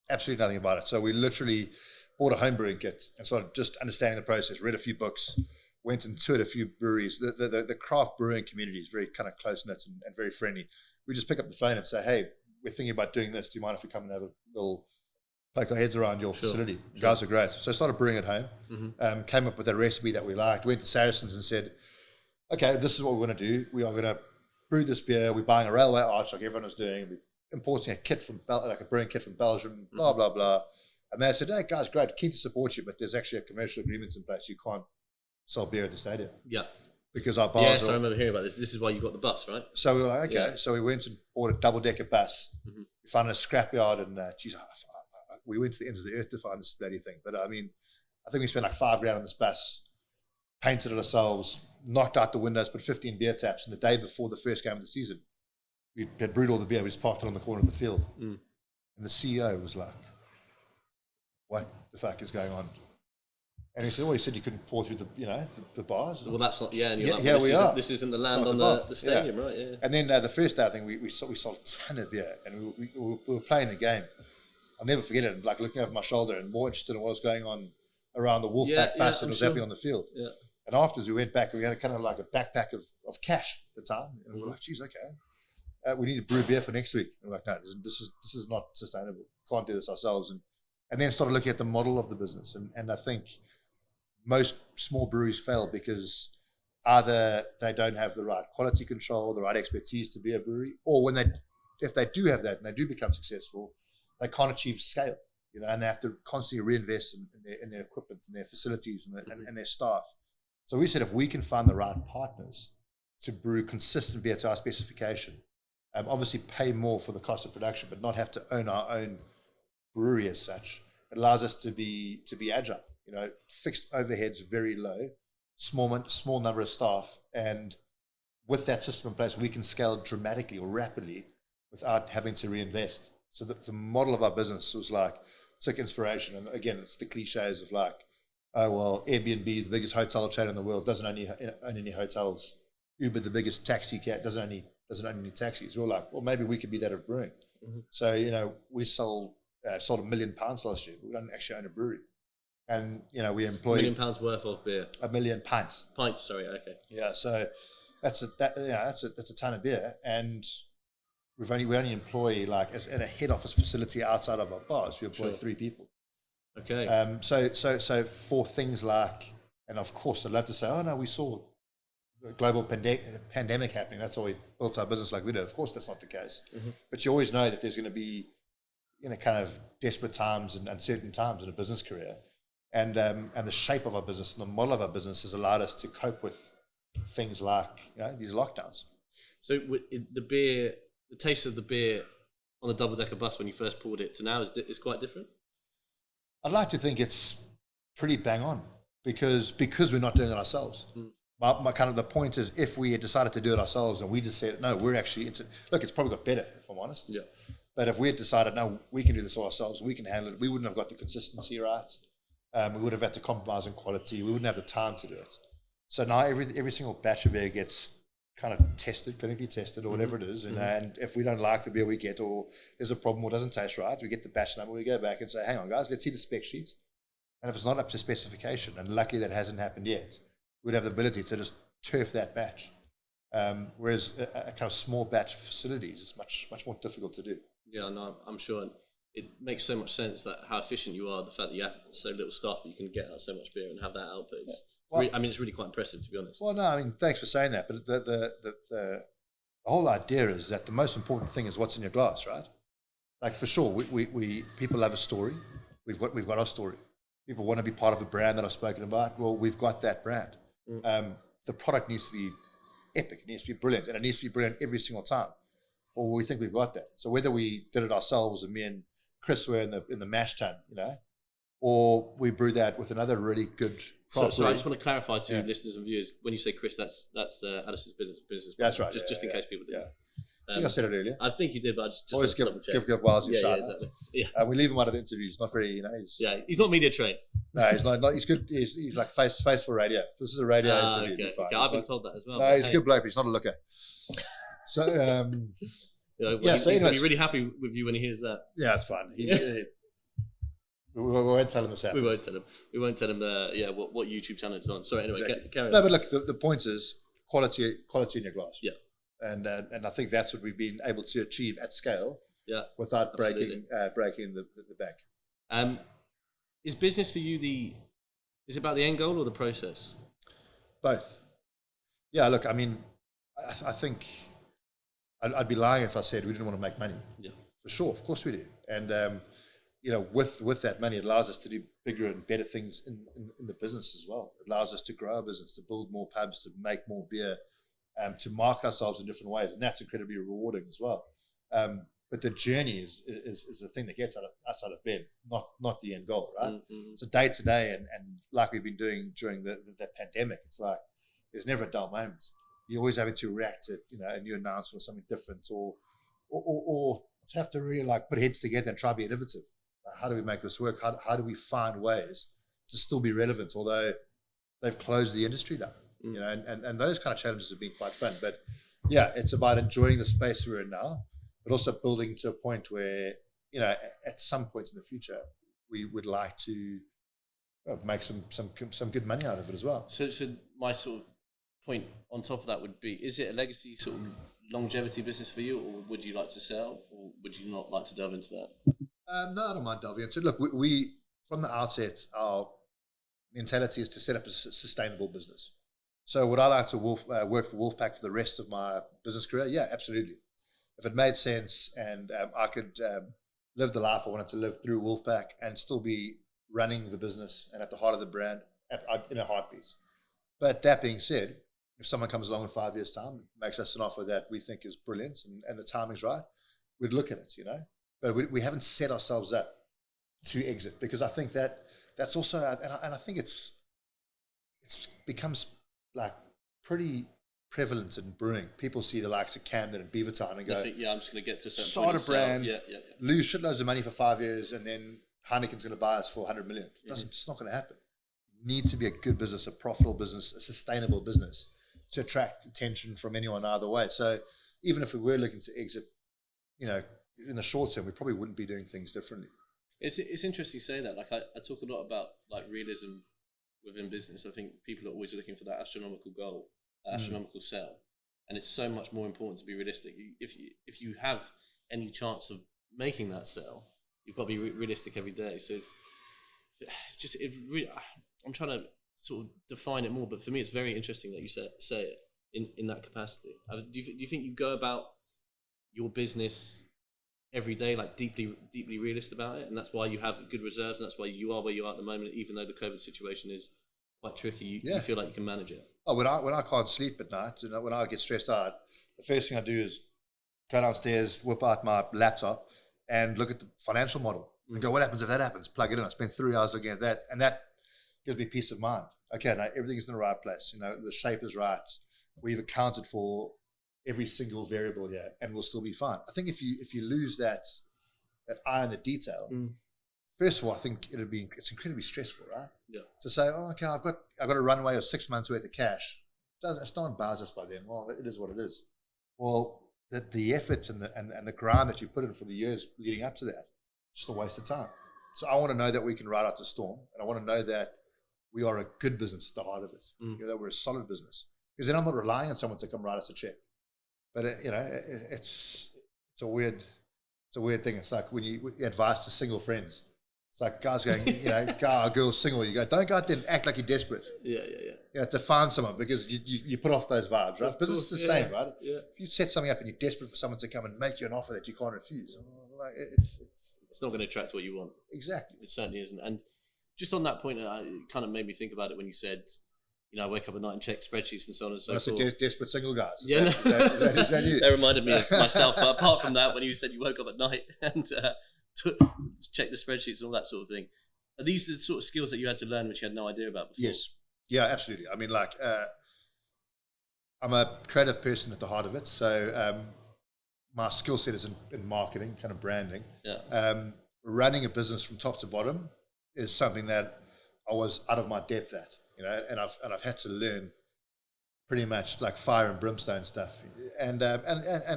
Absolutely nothing about it. So we literally bought a home brewing kit and started just understanding the process, read a few books, went and toured a few breweries. The craft brewing community is very kind of close-knit and very friendly. We just pick up the phone and say, hey, we're thinking about doing this. Do you mind if we come and have a little poke our heads around your facility. You guys are great. So I started brewing at home, came up with a recipe that we liked, went to Saracens and said, okay, this is what we're going to do. We are going to brew this beer. We're buying a railway arch like everyone is doing. We're importing a kit from like a brewing kit from Belgium, blah, blah, blah. And they said, hey, guys, great, keen to support you, but there's actually a commercial agreement in place. You can't sell beer at the stadium. Yeah. Because our bars Yes, I remember hearing about this. This is why you got the bus, right? So we were like, okay. Yeah. So we went and bought a double-decker bus. We found a scrapyard and, we went to the ends of the earth to find this bloody thing. But I mean, I think we spent like $5,000 on this bus, painted it ourselves, knocked out the windows, put 15 beer taps. And the day before the first game of the season, we had brewed all the beer. We just parked it on the corner of the field. And the CEO was like, what the fuck is going on? And he said, well, he said you couldn't pour through the bars. Well, that's not, and you're like, well, this isn't the land on the stadium, right? Yeah. And then the first day, I think we sold a ton of beer, and we were playing the game. I'll never forget it, like looking over my shoulder and more interested in what was going on around the Wolfpack bus that was happening on the field. Yeah. And afterwards, we went back and we had kind of like a backpack of cash at the time. And we were like, geez, okay, we need to brew beer for next week. And we're like, no, this is not sustainable. Can't do this ourselves. And then started looking at the model of the business. And I think most small breweries fail because either they don't have the right quality control, the right expertise to be a brewery, or if they do have that and they do become successful, they can't achieve scale, and they have to constantly reinvest in their equipment and their facilities and their staff. So we said if we can find the right partners to brew consistent beer to our specification, obviously pay more for the cost of production, but not have to own our own brewery as such, it allows us to be agile. Fixed overheads very low, small number of staff, and with that system in place, we can scale dramatically or rapidly without having to reinvest. So the model of our business was like, took inspiration, and again, it's the cliches of like, oh well, Airbnb, the biggest hotel chain in the world, doesn't own any hotels. Uber, the biggest taxi cat, doesn't own any taxis. We're like, well, maybe we could be that of brewing. So we sold £1 million last year. We don't actually own a brewery. And we employ £1 million worth of beer. 1 million pints. Pints, sorry, okay. Yeah, so that's a ton of beer, and we only employ like in a head office facility outside of our bars. We employ 3 people. Okay. So for things like, and of course, I'd love to say, oh no, we saw the global pandemic happening. That's why we built our business like we did. Of course, that's not the case. But you always know that there's going to be kind of desperate times and uncertain times in a business career. And the shape of our business and the model of our business has allowed us to cope with things like these lockdowns. So the taste of the beer on the double-decker bus when you first poured it to now is quite different? I'd like to think it's pretty bang on because we're not doing it ourselves. My kind of the point is, if we had decided to do it ourselves and we just said, no, we're actually it's probably got better, if I'm honest. Yeah. But if we had decided, no, we can do this all ourselves, we can handle it, we wouldn't have got the consistency right. We would have had to compromise on quality. We wouldn't have the time to do it. So now every single batch of beer gets kind of clinically tested, or whatever it is. And if we don't like the beer we get, or there's a problem or doesn't taste right, we get the batch number, we go back and say, hang on, guys, let's see the spec sheets. And if it's not up to specification, and luckily that hasn't happened yet, we'd have the ability to just turf that batch. Whereas a kind of small batch facilities is much more difficult to do. Yeah, no, I'm sure. It makes so much sense that how efficient you are, the fact that you have so little staff, but you can get out so much beer and have that output. It's really quite impressive, to be honest. Well, no, thanks for saying that. But the whole idea is that the most important thing is what's in your glass, right? Like, for sure, we people love a story. We've got our story. People want to be part of a brand that I've spoken about. Well, we've got that brand. The product needs to be epic. It needs to be brilliant, and it needs to be brilliant every single time. Well, we think we've got that. So whether we did it ourselves, and me and Chris were in the mash tun, or we brew that with another really good. So I just want to clarify to listeners and viewers, when you say Chris, that's Alistair's business. Yeah, that's right. Just in case people didn't. I think I said it earlier. I think you did, but I just always give Wiles a shot. Exactly. We leave him out of the interviews. Not very, he's not media trained. No, he's not. He's good. He's like face for radio. If this is a radio interview, okay. I've been told that as well. No, he's a good bloke, but he's not a looker. So, he's going to be really happy with you when he hears that. Yeah, it's fine. We won't tell him this happened. We won't tell him. What YouTube channel it's on. Sorry. Anyway, exactly. Carry on. No, but look, the point is quality in your glass. Yeah. And I think that's what we've been able to achieve at scale. Yeah. Without breaking the bank. Is business for you is it about the end goal or the process? Both. Yeah, look, I mean, I think I'd be lying if I said we didn't want to make money. Yeah. For sure, of course we do. And, with that money, it allows us to do bigger and better things in the business as well. It allows us to grow our business, to build more pubs, to make more beer, to market ourselves in different ways. And that's incredibly rewarding as well. But the journey is the thing that gets us out of bed, not the end goal, right? Mm-hmm. So day to day, and like we've been doing during the pandemic, it's like there's never a dull moment. You're always having to react to a new announcement or something different, or have to really like put heads together and try to be innovative. How do we make this work? How do we find ways to still be relevant, although they've closed the industry down? And those kind of challenges have been quite fun. But yeah, it's about enjoying the space we're in now, but also building to a point where, at some point in the future, we would like to make some good money out of it as well. So my sort of point on top of that would be, is it a legacy sort of longevity business for you, or would you like to sell, or would you not like to delve into that? No, I don't mind delving into it. Look, we from the outset, our mentality is to set up a sustainable business. So would I like to work for Wolfpack for the rest of my business career? Yeah, absolutely. If it made sense and I could live the life I wanted to live through Wolfpack and still be running the business and at the heart of the brand in a heartbeat. But that being said, if someone comes along in 5 years' time and makes us an offer that we think is brilliant and the timing's right, we'd look at it, But we haven't set ourselves up to exit, because I think that's also, and I think it's becomes like pretty prevalent in brewing. People see the likes of Camden and Beavertown and go, I'm just going to get to a certain start a brand, yeah. lose shitloads of money for 5 years, and then Heineken's going to buy us for 100 million. It's not going to happen. You need to be a good business, a profitable business, a sustainable business to attract attention from anyone either way. So even if we were looking to exit, in the short term, we probably wouldn't be doing things differently. It's interesting you say that. Like I talk a lot about like realism within business. I think people are always looking for that astronomical goal, astronomical sell, and it's so much more important to be realistic. If you have any chance of making that sell, you've got to be realistic every day. So it's really, I'm trying to sort of define it more, but for me, it's very interesting that you say it in that capacity. Do you think you go about your business every day like deeply realist about it, and that's why you have good reserves, and that's why you are where you are at the moment, even though the COVID situation is quite tricky? You feel like you can manage it? Oh, when I can't sleep at night, when I get stressed out, the first thing I do is go downstairs, whip out my laptop, and look at the financial model and go, what happens if that happens? Plug it in. I spend 3 hours looking at that, and that gives me peace of mind. Okay, now everything's in the right place. The shape is right. We've accounted for every single variable here, and we'll still be fine. I think if you lose that eye on the detail, first of all, I think it's incredibly stressful, right? Yeah. To say, okay, I've got a runway of 6 months worth of cash. It's not embarrass us by then. Well, it is what it is. Well, the effort and the grind that you put in for the years leading up to that, just a waste of time. So I want to know that we can ride out the storm, and I want to know that we are a good business at the heart of it. That we're a solid business, because then I'm not relying on someone to come write us a check. But it's a weird thing. It's like when you advise to single friends. It's like guys going, guy or girl single. You go, don't go out there and act like you're desperate. Yeah. You have to find someone, because you put off those vibes, right? Business is the same, right? Yeah. If you set something up and you're desperate for someone to come and make you an offer that you can't refuse, it's not going to attract what you want. Exactly. It certainly isn't. And just on that point, it kind of made me think about it when you said, I wake up at night and check spreadsheets and so on and so forth. That's desperate single guys. Is that you? That reminded me of myself. But apart from that, when you said you woke up at night and check the spreadsheets and all that sort of thing, are these the sort of skills that you had to learn which you had no idea about before? Yes. Yeah, absolutely. I mean, I'm a creative person at the heart of it. So my skill set is in marketing, kind of branding. Yeah. Running a business from top to bottom is something that I was out of my depth at. And I've had to learn pretty much like fire and brimstone stuff, and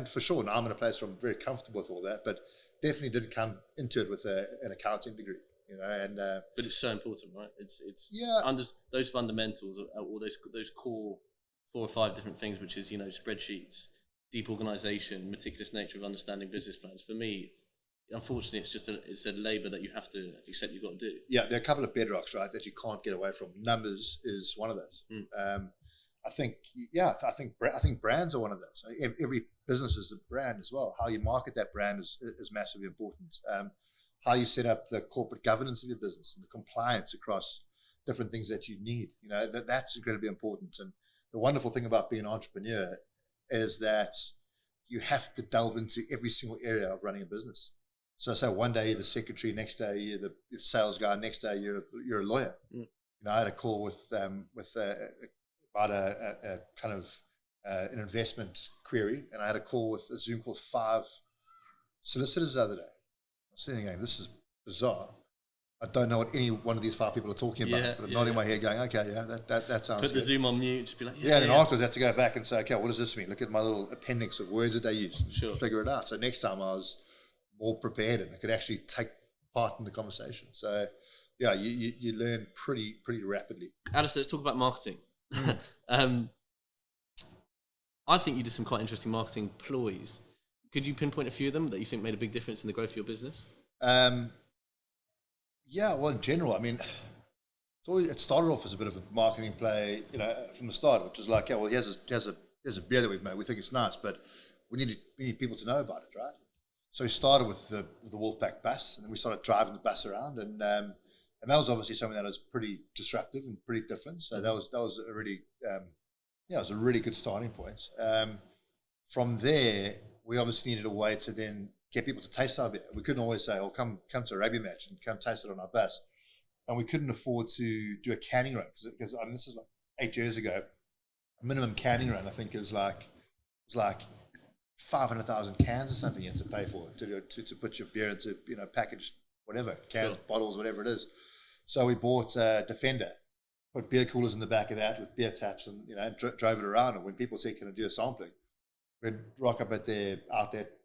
for sure now I'm in a place where I'm very comfortable with all that, but definitely didn't come into it with an accounting degree, but it's so important, right? It's under those fundamentals, or those core 4 or 5 different things, which is spreadsheets, deep organization, meticulous nature of understanding business plans. For me, unfortunately, it's a labour that you have to accept you've got to do. Yeah, there are a couple of bedrocks, right, that you can't get away from. Numbers is one of those. I think brands are one of those. Every business is a brand as well. How you market that brand is massively important. How you set up the corporate governance of your business and the compliance across different things that you need. That's incredibly important. And the wonderful thing about being an entrepreneur is that you have to delve into every single area of running a business. So one day you're the secretary, next day you're the sales guy, next day you're a lawyer. I had a call with about a kind of an investment query, and I had a call with a Zoom call with 5 solicitors the other day. I was sitting there going, this is bizarre. I don't know what any one of these 5 people are talking about, but I'm nodding my head going, okay, that sounds Put good. the Zoom on mute, just be like, then afterwards I had to go back and say, okay, what does this mean? Look at my little appendix of words that they use and figure it out. So next time I was more prepared and I could actually take part in the conversation. So yeah, you learn pretty rapidly. Alistair, let's talk about marketing. I think you did some quite interesting marketing ploys. Could you pinpoint a few of them that you think made a big difference in the growth of your business? Yeah, well, in general, I mean, it started off as a bit of a marketing play, from the start, which was like, yeah, well, here's a beer that we've made. We think it's nice, but we need people to know about it, right? So we started with the Wolfpack bus, and then we started driving the bus around, and that was obviously something that was pretty disruptive and pretty different. So that was a really, it was a really good starting point. From there, we obviously needed a way to then get people to taste our beer. We couldn't always say, "Oh, come to a rugby match and come taste it on our bus," and we couldn't afford to do a canning run because this is like 8 years ago. A minimum canning run, I think, was like 500,000 cans or something you had to pay for to put your beer into packaged whatever cans, bottles, whatever it is. So we bought a Defender, put beer coolers in the back of that with beer taps, and drove it around. And when people said, "Can I do a sampling?" we'd rock up out there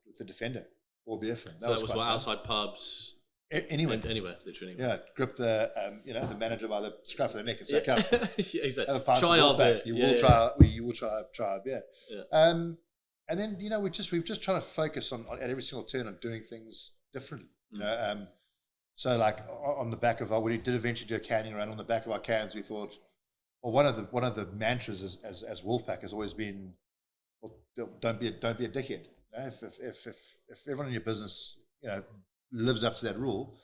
with the Defender. Or beer for them. That was what, outside pubs? Anywhere, literally. Yeah, grip the the manager by the scruff of the neck and say, "Come, exactly. Try our beer. You will try our beer." Yeah. And then we've just tried to focus on at every single turn on doing things differently. So like on the back of we did eventually do a canning run. On the back of our cans, we thought, well, one of the mantras as Wolfpack has always been, well, don't be a dickhead. If everyone in your business, lives up to that rule,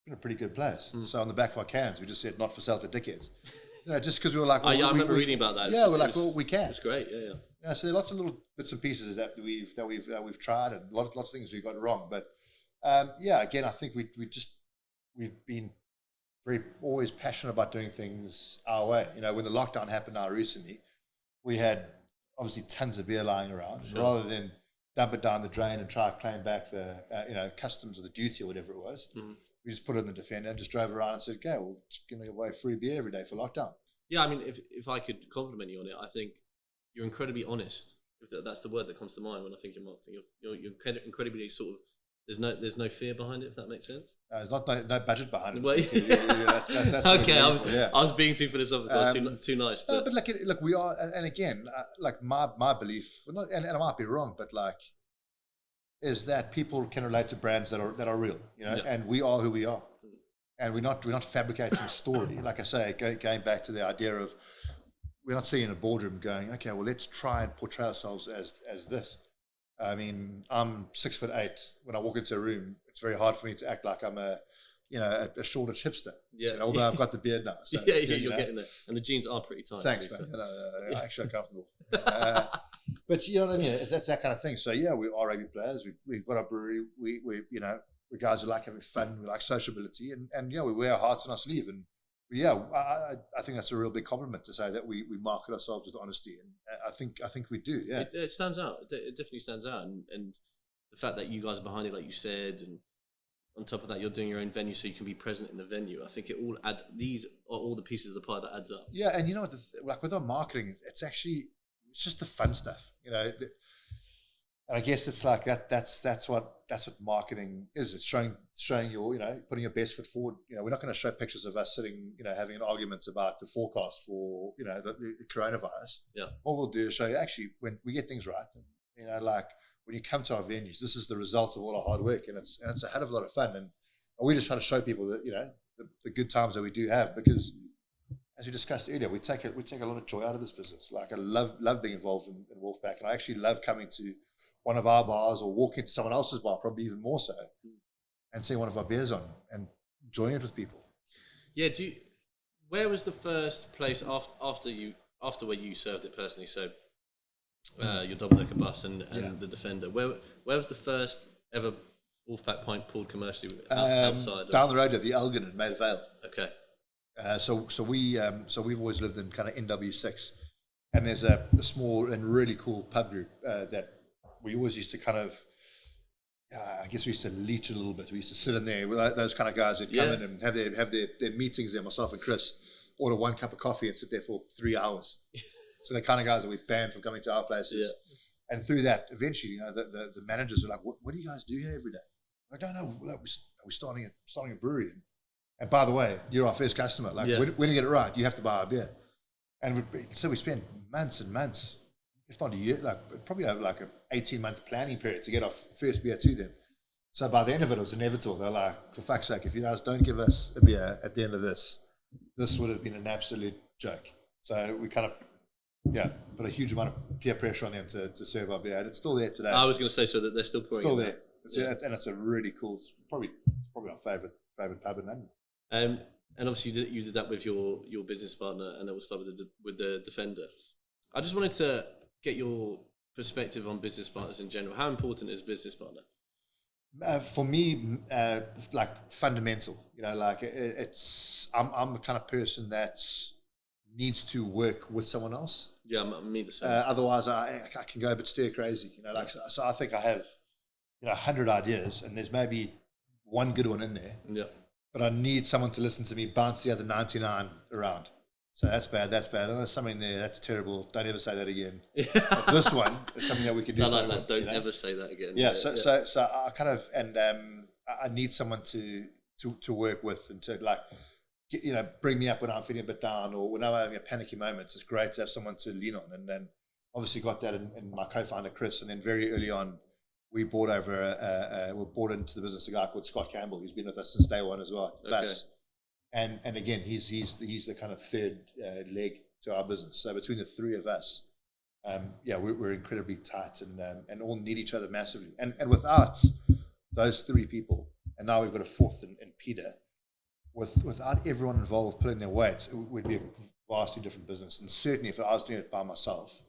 you're in a pretty good place. So on the back of our cans, we just said, "Not for sale to dickheads." Just because we were like, I remember reading about that. Yeah, we're like, well, we can. It's great. Yeah. So there are lots of little bits and pieces that we've tried, and lots of things we got wrong. But again, I think we've been always passionate about doing things our way. When the lockdown happened now recently, we had obviously tons of beer lying around, rather than dump it down the drain and try to claim back the customs or the duty or whatever it was. We just put it in the Defender and just drove around and said, "Okay, we're just going to give away free beer every day for lockdown." Yeah, I mean, if I could compliment you on it, I think you're incredibly honest. If that's the word that comes to mind when I think of marketing. You're incredibly sort of. There's no fear behind it, if that makes sense. There's no budget behind it. Well, that's okay, I was being too philosophical. I was too nice. But look, we are, and again, like my belief, and I might be wrong, but is that people can relate to brands that are real, and we are who we are, and we're not fabricating a story. Like I say, going back to the idea of we're not sitting in a boardroom going, "Okay, well, let's try and portray ourselves as this." I mean, I'm 6'8". When I walk into a room, it's very hard for me to act like I'm a shortish hipster. Yeah. Although I've got the beard now. So you're getting there. And the jeans are pretty tight. Thanks, man. Actually uncomfortable. But you know what I mean? That's that kind of thing. So yeah, we are rugby players. We've got our brewery. We're guys who like having fun. We like sociability, and we wear our hearts on our sleeve. And I think that's a real big compliment to say that we market ourselves with honesty, and I think we do. Yeah, it stands out. It definitely stands out, and the fact that you guys are behind it, like you said, and on top of that, you're doing your own venue, so you can be present in the venue. I think it all adds. These are all the pieces of the pie that adds up. Yeah, and like with our marketing, it's just the fun stuff. And I guess it's like that. That's what marketing is. It's showing your, putting your best foot forward. We're not going to show pictures of us sitting, having an argument about the forecast for, the coronavirus. Yeah. What we'll do is show you actually when we get things right. Like when you come to our venues, this is the result of all our hard work, and it's a hell of a lot of fun. And we just try to show people that, the good times that we do have, because as we discussed earlier, we take a lot of joy out of this business. Like, I love being involved in Wolfpack, and I actually love coming to one of our bars or walking to someone else's bar, probably even more so, and seeing one of our beers on and enjoying it with people. Yeah. Where was the first place after where you served it personally? So your double-decker bus and the Defender. Where was the first ever Wolfpack pint poured commercially outside? Down the road at the Elgin in Maida Vale. Okay. So we've always lived in kind of NW6, and there's a small and really cool pub group that we always used to kind of, I guess we used to leech a little bit. We used to sit in there with those kind of guys that come in and have their meetings there. Myself and Chris order one cup of coffee and sit there for 3 hours. So the kind of guys that we banned from coming to our places. Yeah. And through that, eventually, the managers were like, "What do you guys do here every day?" I don't know. We're starting a brewery. And by the way, you're our first customer. Like, when you get it right, you have to buy our beer. And so we spent months and months, if not a year, probably over like an 18-month planning period to get our first beer to them. So by the end of it was inevitable. They're like, for fuck's sake, if you guys don't give us a beer at the end of this would have been an absolute joke. So we kind of, put a huge amount of peer pressure on them to serve our beer. And it's still there today. I was going to say, so that they're still pouring. Still there. And it's a really cool, it's probably our favourite pub in London. And obviously you did that with your business partner, and it was started with the Defender. I just wanted to get your perspective on business partners in general. How important is business partner? For me, like fundamental. I'm the kind of person that needs to work with someone else. Yeah, me the same. Otherwise, I can go a bit stir crazy. So I think I have 100 ideas, and there's maybe one good one in there. Yeah. But I need someone to listen to me bounce the other 99 around. So that's bad. Oh, there's something there. That's terrible. Don't ever say that again. But this one is something that we can do. I like that. Don't ever say that again. Yeah. So I kind of, and I need someone to work with and to bring me up when I'm feeling a bit down or when I'm having a panicky moment. It's great to have someone to lean on. And then obviously got that in my co-founder Chris. And then very early on, we brought into the business a guy called Scott Campbell, who's been with us since day one as well. Okay. And again, he's the kind of third leg to our business. So between the three of us, we're incredibly tight and all need each other massively. And without those three people, and now we've got a fourth in Peter, without everyone involved pulling their weight, it would be a vastly different business. And certainly, if I was doing it by myself,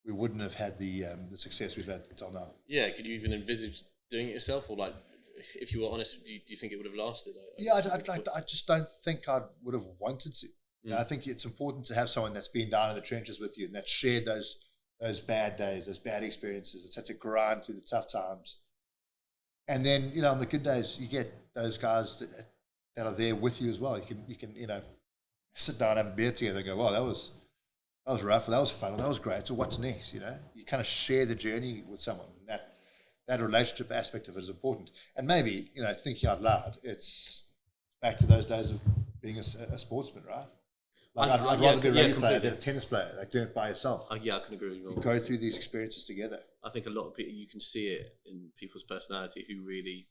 we wouldn't have had the success we've had until now. Yeah, could you even envisage doing it yourself, or if you were honest, do you think it would have lasted? I just don't think I would have wanted to. I think it's important to have someone that's been down in the trenches with you and that's shared those bad days, those bad experiences. It's had to grind through the tough times, and then on the good days you get those guys that are there with you as well. You can sit down, have a beer together, and go, "Wow, that was rough, that was fun, that was great. So what's next?" You kind of share the journey with someone. And that relationship aspect of it is important. And maybe, thinking out loud, it's back to those days of being a sportsman, right? I'd rather be a rugby player than a tennis player, doing it by yourself. I can agree with you. You go through these experiences together. I think a lot of people, you can see it in people's personality who really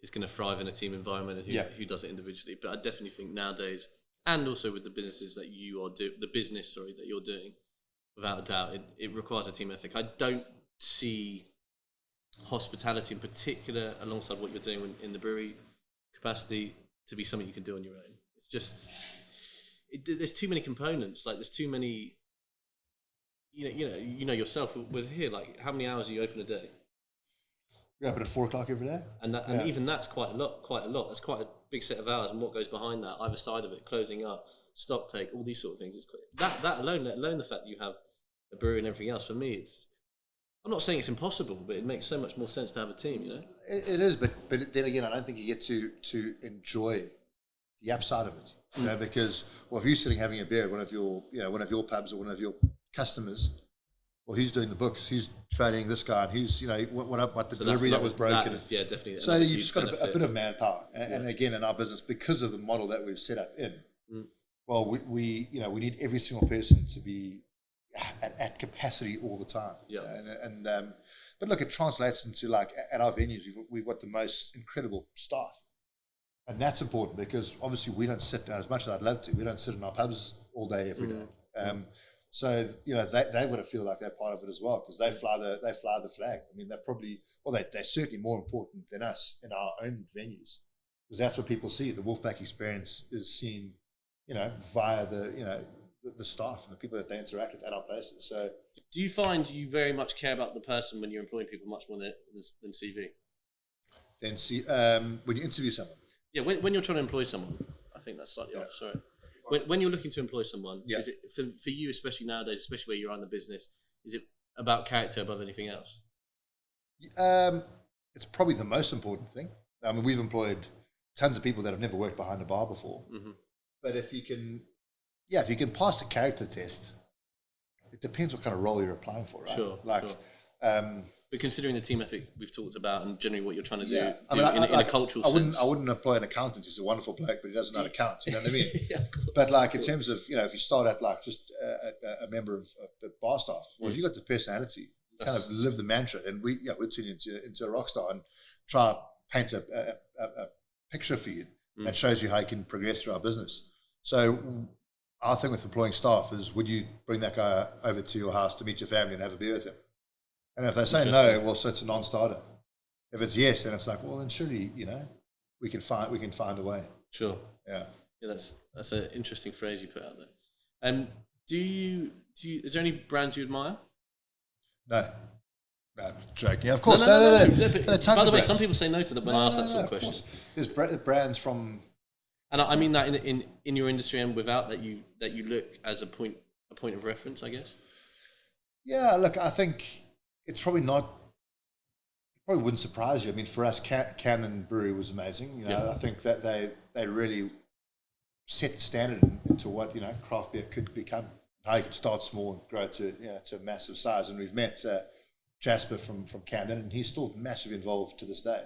is going to thrive in a team environment and who does it individually. But I definitely think nowadays, and also with the businesses that you are that you're doing, without a doubt, it requires a team ethic. I don't see hospitality in particular, alongside what you're doing in the brewery capacity, to be something you can do on your own. It's just there's too many components. There's too many. You know yourself. We're here. How many hours are you open a day? We open at 4:00 every day, and even that's quite a lot. That's quite a big set of hours, and what goes behind that, either side of it, closing up, stock take, all these sort of things. It's that alone, let alone the fact that you have a brewery and everything else. For me, I'm not saying it's impossible, but it makes so much more sense to have a team. It is, but then again, I don't think you get to enjoy the upside of it. Because if you're sitting having a beer at one of your pubs or one of your customers. Well, who's doing the books? Who's training this guy? And who's, what the delivery that was broken? Definitely. So you've just got a bit of manpower. And again, in our business, because of the model that we've set up in, well, we need every single person to be at capacity all the time. Yeah. But look, it translates into like at our venues, we've got the most incredible staff. And that's important because obviously we don't sit down as much as I'd love to. We don't sit in our pubs all day, every day. So, you know, they've got to feel like they're part of it as well because they fly the flag. I mean, they're certainly more important than us in our own venues because that's what people see. The Wolfpack experience is seen, you know, via the staff and the people that they interact with at our places. So, do you find you very much care about the person when you're employing people much more than CV? When you interview someone? Yeah, when you're trying to employ someone, I think that's slightly off. Sorry. When you're looking to employ someone, is it for you, especially nowadays, especially where you're in the business, is it about character above anything else? It's probably the most important thing. I mean, we've employed tons of people that have never worked behind a bar before. But if you can pass the character test, it depends what kind of role you're applying for, right? Sure. But considering the team ethic we've talked about and generally what you're trying to do in a cultural sense. I wouldn't employ an accountant who's a wonderful bloke, but he doesn't know how to count. You know what I mean? Yeah, of course, but like in terms of, you know, if you start at like just a member of the bar staff, well, if you've got the personality, you kind of live the mantra, then we'd turn you into a rock star and try to paint a picture for you that shows you how you can progress through our business. So our thing with employing staff is, would you bring that guy over to your house to meet your family and have a beer with him? And if they say no, well, so it's a non-starter. If it's yes, then it's like, well, then surely, you know, we can find a way. Sure. Yeah. Yeah, that's an interesting phrase you put out there. Is there any brands you admire? No, I'm joking. Yeah, of course. No. By the way, some people say no to that when I ask that sort of question. There's brands from, and I mean that in your industry and without that you look as a point of reference, I guess. Yeah, look, I think it's probably wouldn't surprise you. I mean, for us, Camden Brewery was amazing. You know, I think that they really set the standard into what, you know, craft beer could become. How you could start small and grow to a massive size. And we've met Jasper from Camden, and he's still massively involved to this day.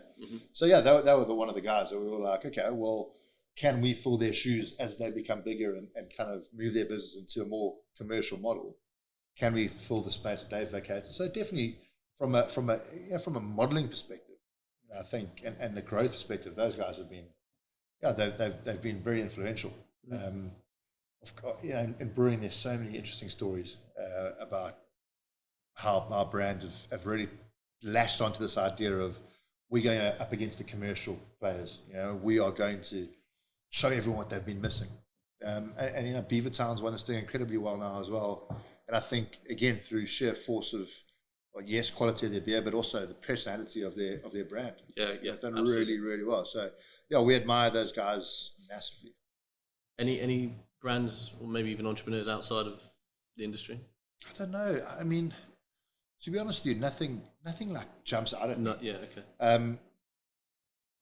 So yeah, they were one of the guys that we were like, okay, well, can we fill their shoes as they become bigger and kind of move their business into a more commercial model? Can we fill the space that they've vacated? So definitely from a modelling perspective, you know, I think, and the growth perspective, those guys have been, they've been very influential. You know, in brewing, there's so many interesting stories about how our brands have really latched onto this idea of we're going up against the commercial players. You know, we are going to show everyone what they've been missing. And you know, Beavertown's one that's doing incredibly well now as well. And I think, again, through sheer force of, well, yes, quality of their beer, but also the personality of their brand. Yeah, they've done really, really well. So, yeah, we admire those guys massively. Any brands or maybe even entrepreneurs outside of the industry? I don't know. I mean, to be honest with you, nothing like jumps out at me. Yeah, okay.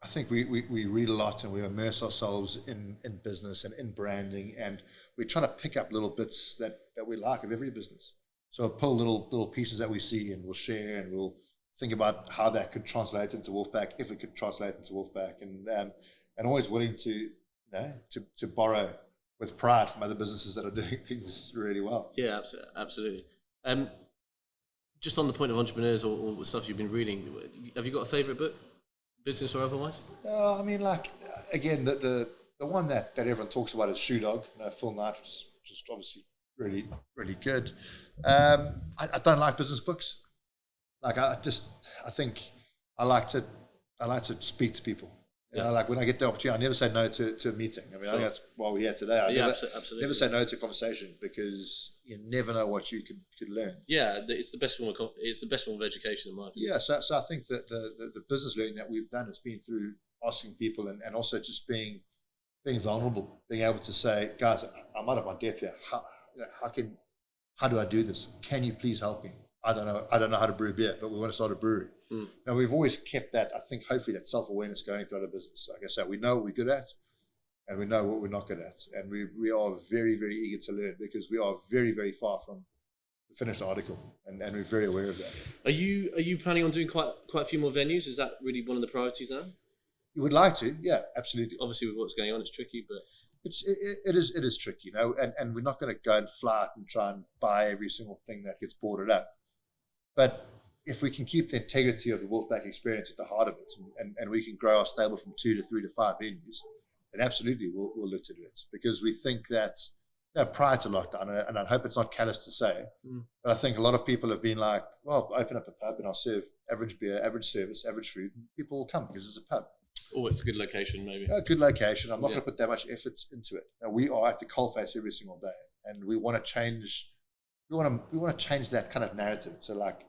I think we read a lot and we immerse ourselves in business and in branding, and we try to pick up little bits that we like of every business. So we'll pull little pieces that we see and we'll share, and we'll think about how that could translate into Wolfpack, if it could translate into Wolfpack, and always willing to borrow with pride from other businesses that are doing things really well. Yeah, absolutely. Just on the point of entrepreneurs or the stuff you've been reading, have you got a favourite book, business or otherwise? I mean, like, again, the one that everyone talks about is Shoe Dog, Phil Knight, which is obviously really, really good. I don't like business books. Like, I think I like to speak to people. You know, like when I get the opportunity, I never say no to a meeting. I mean, I think that's why we're here today. I absolutely. Never say no to a conversation, because you never know what you could learn. Yeah, it's the best form of education in my opinion. Yeah, so I think that the business learning that we've done has been through asking people and also just being vulnerable, being able to say, guys, I'm out of my depth here. How do I do this? Can you please help me? I don't know how to brew beer, but we want to start a brewery. Now, we've always kept that, I think, hopefully, that self-awareness going throughout our business. Like I said, we know what we're good at, and we know what we're not good at. And we are very, very eager to learn, because we are very, very far from the finished article, and we're very aware of that. Are you planning on doing quite a few more venues? Is that really one of the priorities now? You would like to, yeah, absolutely. Obviously, with what's going on, it's tricky, but it is tricky, and we're not going to go and fly out and try and buy every single thing that gets boarded up. But if we can keep the integrity of the Wolfpack experience at the heart of it, and we can grow our stable from 2 to 3 to 5 venues, then absolutely we'll look to do it, because we think that prior to lockdown, and I hope it's not callous to say, but I think a lot of people have been like, well, open up a pub and I'll serve average beer, average service, average food. People will come because it's a pub. Oh, it's a good location, maybe. A good location. I'm not going to put that much effort into it. Now, we are at the coalface every single day, and we want to change. We want to change that kind of narrative. So, like,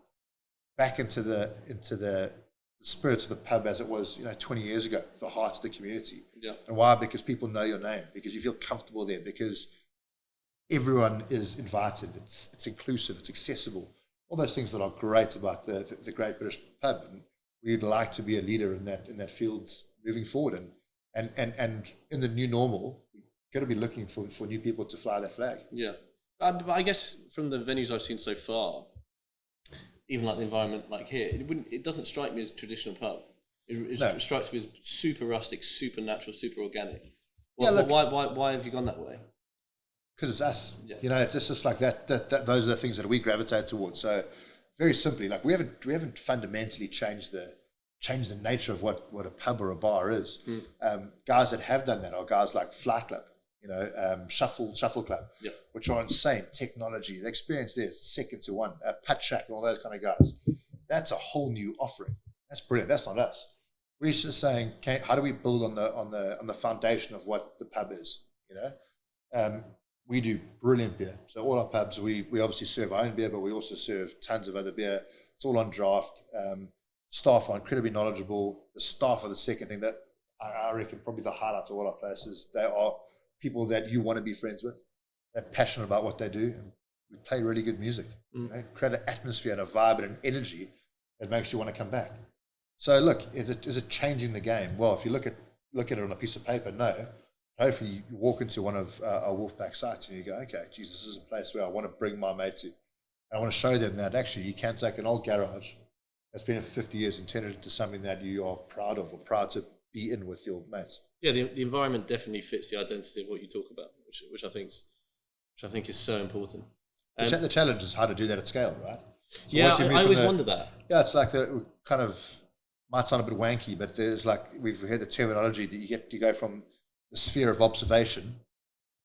back into the spirit of the pub as it was, 20 years ago, the heart of the community. Yeah. And why? Because people know your name, because you feel comfortable there, because everyone is invited. It's inclusive. It's accessible. All those things that are great about the Great British Pub, and we'd like to be a leader in that field moving forward. And in the new normal, we're going to be looking for new people to fly that flag. Yeah, but I guess from the venues I've seen so far, even like the environment like here, it doesn't strike me as a traditional pub. It strikes me as super rustic, super natural, super organic. Why have you gone that way? Because it's us. Yeah. It's just like that. Those are the things that we gravitate towards. So very simply, like we haven't fundamentally changed the nature of what a pub or a bar is. Guys that have done that are guys like Flight Club, Shuffle Club, which are insane technology. The experience there is second to one. Putt Shack and all those kind of guys. That's a whole new offering. That's brilliant. That's not us. We're just saying, how do we build on the foundation of what the pub is? We do brilliant beer. So all our pubs, we obviously serve our own beer, but we also serve tons of other beer. It's all on draft. Staff are incredibly knowledgeable. The staff are the second thing that I reckon probably the highlight of all our places. They are people that you want to be friends with. They're passionate about what they do. And we play really good music. Create an atmosphere and a vibe and an energy that makes you want to come back. So look, is it changing the game? Well, if you look at it on a piece of paper, no. Hopefully you walk into one of our Wolfpack sites and you go, okay, geez, this is a place where I want to bring my mate to. And I want to show them that actually you can take an old garage that's been here for 50 years and turn it into something that you are proud of or proud to be in with your mates. Yeah, the environment definitely fits the identity of what you talk about, which I think is so important. The challenge is how to do that at scale, right? So I always wonder that. Yeah, it's like the kind of, might sound a bit wanky, but there's like, we've heard the terminology that you go from the sphere of observation,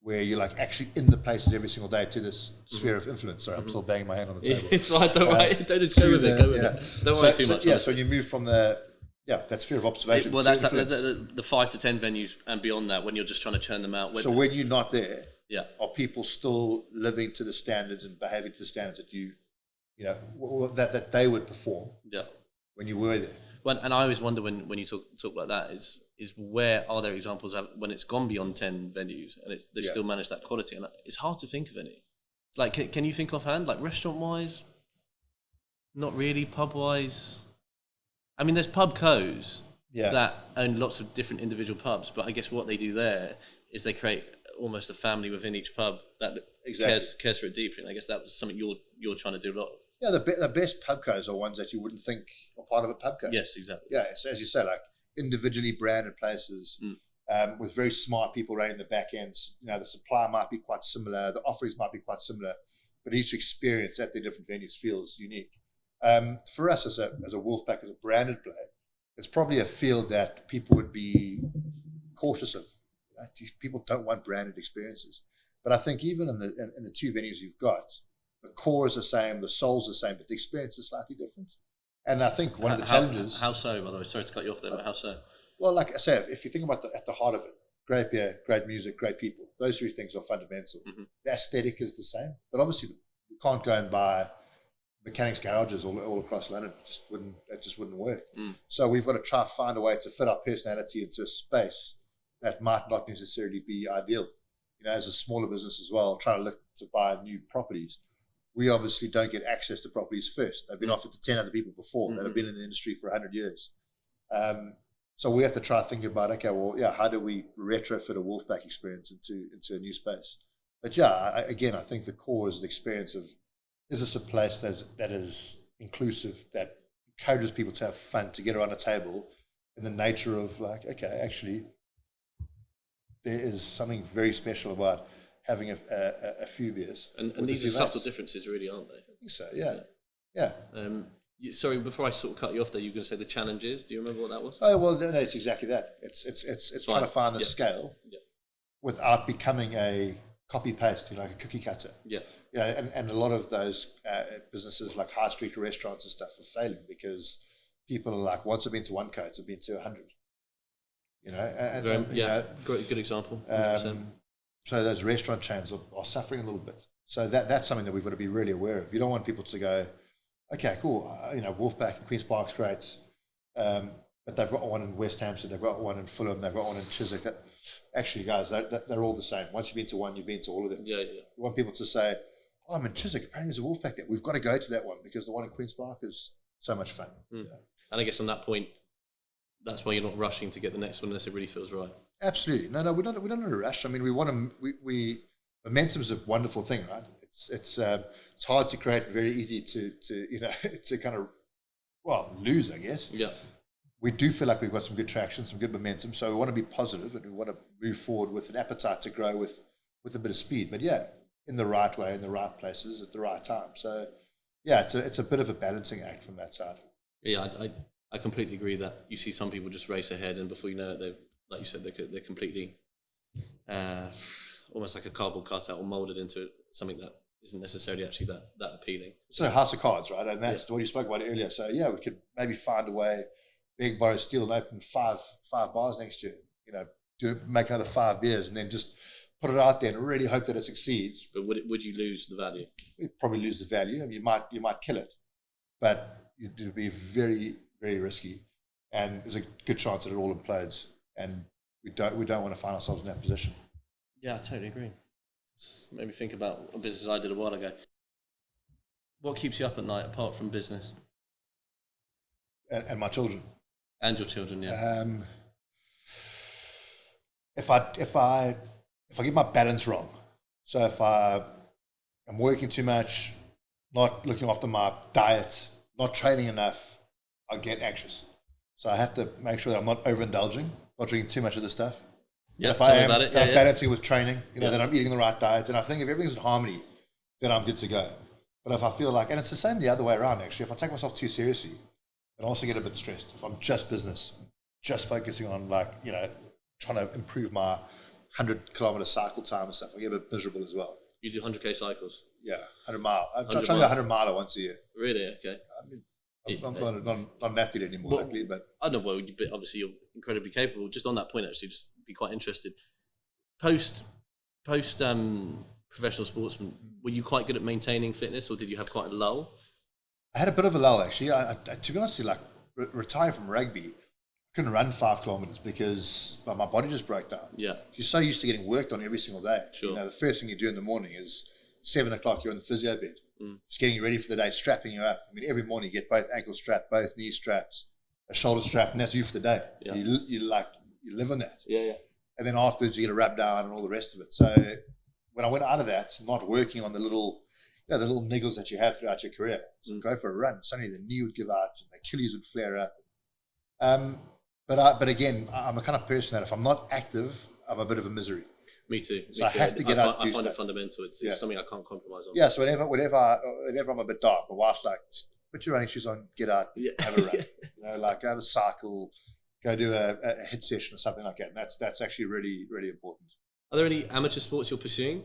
where you're like actually in the places every single day, to this sphere of influence. Sorry, I'm still banging my hand on the table. It's fine, don't worry. Don't just go with it. Go with it. Don't worry too much. Yeah, so you move from that sphere of observation. Well, that's the 5 to 10 venues and beyond that, when you're just trying to churn them out. So when you're not there, are people still living to the standards and behaving to the standards that that they would perform? Yeah. When you were there. Well, and I always wonder when you talk about that is where are there examples of when it's gone beyond 10 venues and they still manage that quality? And it's hard to think of any. Like, can you think offhand, like restaurant-wise? Not really. Pub-wise? I mean, there's pub co's that own lots of different individual pubs, but I guess what they do there is they create almost a family within each pub that cares for it deeply. And I guess that was something you're trying to do a lot of. Yeah, the best pub co's are ones that you wouldn't think are part of a pub co. Yes, exactly. Yeah, so as you say, like individually branded places with very smart people running the back ends. The supply might be quite similar, the offerings might be quite similar, but each experience at the different venues feels unique. For us as a Wolfpack, as a branded player, it's probably a field that people would be cautious of. Right? People don't want branded experiences. But I think even in the 2 venues you've got, the core is the same, the soul's the same, but the experience is slightly different. And I think one of the challenges... How so, by the way? Sorry to cut you off there, but how so? Well, like I said, if you think about at the heart of it, great beer, great music, great people, those 3 things are fundamental. The aesthetic is the same, but obviously we can't go and buy mechanics garages all across London. It just wouldn't work. So we've got to try to find a way to fit our personality into a space that might not necessarily be ideal. As a smaller business as well, trying to look to buy new properties, we obviously don't get access to properties first. They've been offered to 10 other people before that have been in the industry for 100 years. So we have to try to think about, okay, well, how do we retrofit a Wolfpack experience into a new space? But I think the core is the experience of, is this a place that is inclusive, that encourages people to have fun, to get around a table, in the nature of like, okay, actually, there is something very special about having a few beers. And these are subtle differences, really, aren't they? I think so. Yeah. Sorry, before I sort of cut you off there, you were going to say the challenges. Do you remember what that was? Oh well, no, it's exactly that. It's trying to find the scale without becoming a copy paste, like a cookie cutter. Yeah. And a lot of those businesses like high street restaurants and stuff are failing because people are like, once I've been to one coat, I've been to 100. Great, good example. So those restaurant chains are suffering a little bit. So that's something that we've got to be really aware of. You don't want people to go, okay, cool, Wolfpack and Queen's Park's great, but they've got one in West Hampstead, they've got one in Fulham, they've got one in Chiswick. Actually, guys, they're all the same. Once you've been to one, you've been to all of them. Yeah. You want people to say, oh, I'm in Chiswick, apparently there's a Wolfpack there. We've got to go to that one because the one in Queen's Park is so much fun. And I guess on that point, that's why you're not rushing to get the next one unless it really feels right. Absolutely. No, we're not in a rush. I mean, we want to. Momentum is a wonderful thing, right? It's hard to create, very easy to to kind of lose, I guess. Yeah. We do feel like we've got some good traction, some good momentum. So we want to be positive and we want to move forward with an appetite to grow with a bit of speed. But in the right way, in the right places, at the right time. So it's a bit of a balancing act from that side. Yeah, I completely agree that you see some people just race ahead, and before you know it, they're, like you said, they're completely almost like a cardboard cutout or molded into something that isn't necessarily actually that appealing. So House of Cards, right? And that's what you spoke about earlier. So we could maybe find a way, big borrow steel, and open five bars next year. Make another 5 beers, and then just put it out there and really hope that it succeeds. But would you lose the value? You'd probably lose the value. I mean, you might kill it, but it would be very, very risky, and there's a good chance that it all implodes. And we don't want to find ourselves in that position. Yeah, I totally agree. It's made me think about a business I did a while ago. What keeps you up at night apart from business? And my children. And your children, yeah. If I get my balance wrong, so if I'm working too much, not looking after my diet, not training enough, I get anxious. So I have to make sure that I'm not overindulging, not drinking too much of this stuff. Yeah, if tell me about it. I'm balancing with training, that I'm eating the right diet, then I think if everything's in harmony, then I'm good to go. But if I feel like, and it's the same the other way around actually, if I take myself too seriously, I also get a bit stressed. If I'm just business, just focusing on trying to improve my 100-kilometer cycle time and stuff, I get a bit miserable as well. You do 100k cycles? Yeah, 100 mile. I'm trying to do 100 miler once a year. Really? Okay. I mean, I'm not an athlete anymore, luckily, but I don't know. Well, obviously you're incredibly capable. Just on that point, actually, just be quite interested. Post professional sportsman, were you quite good at maintaining fitness, or did you have quite a lull? I had a bit of a lull actually. To be honest, retiring from rugby, I couldn't run 5 kilometers because my body just broke down. Yeah, you're so used to getting worked on every single day. Sure. The first thing you do in the morning is 7 o'clock. You're on the physio bed. Just getting you ready for the day, strapping you up. I mean, every morning you get both ankle straps, both knee straps, a shoulder strap, and that's you for the day. Yeah. You live on that. Yeah. And then afterwards you get a rub down and all the rest of it. So when I went out of that, not working on the little niggles that you have throughout your career, so go for a run. Suddenly the knee would give out, and the Achilles would flare up. But again, I'm the kind of person that if I'm not active, I'm a bit of a misery. Me too. I have to get out. I find it fundamental. It's something I can't compromise on. Yeah. So whenever I'm a bit dark, my wife's like, "Put your running shoes on, get out, have a run." Go have a cycle, go do a hit session or something like that. And that's actually really, really important. Are there any amateur sports you're pursuing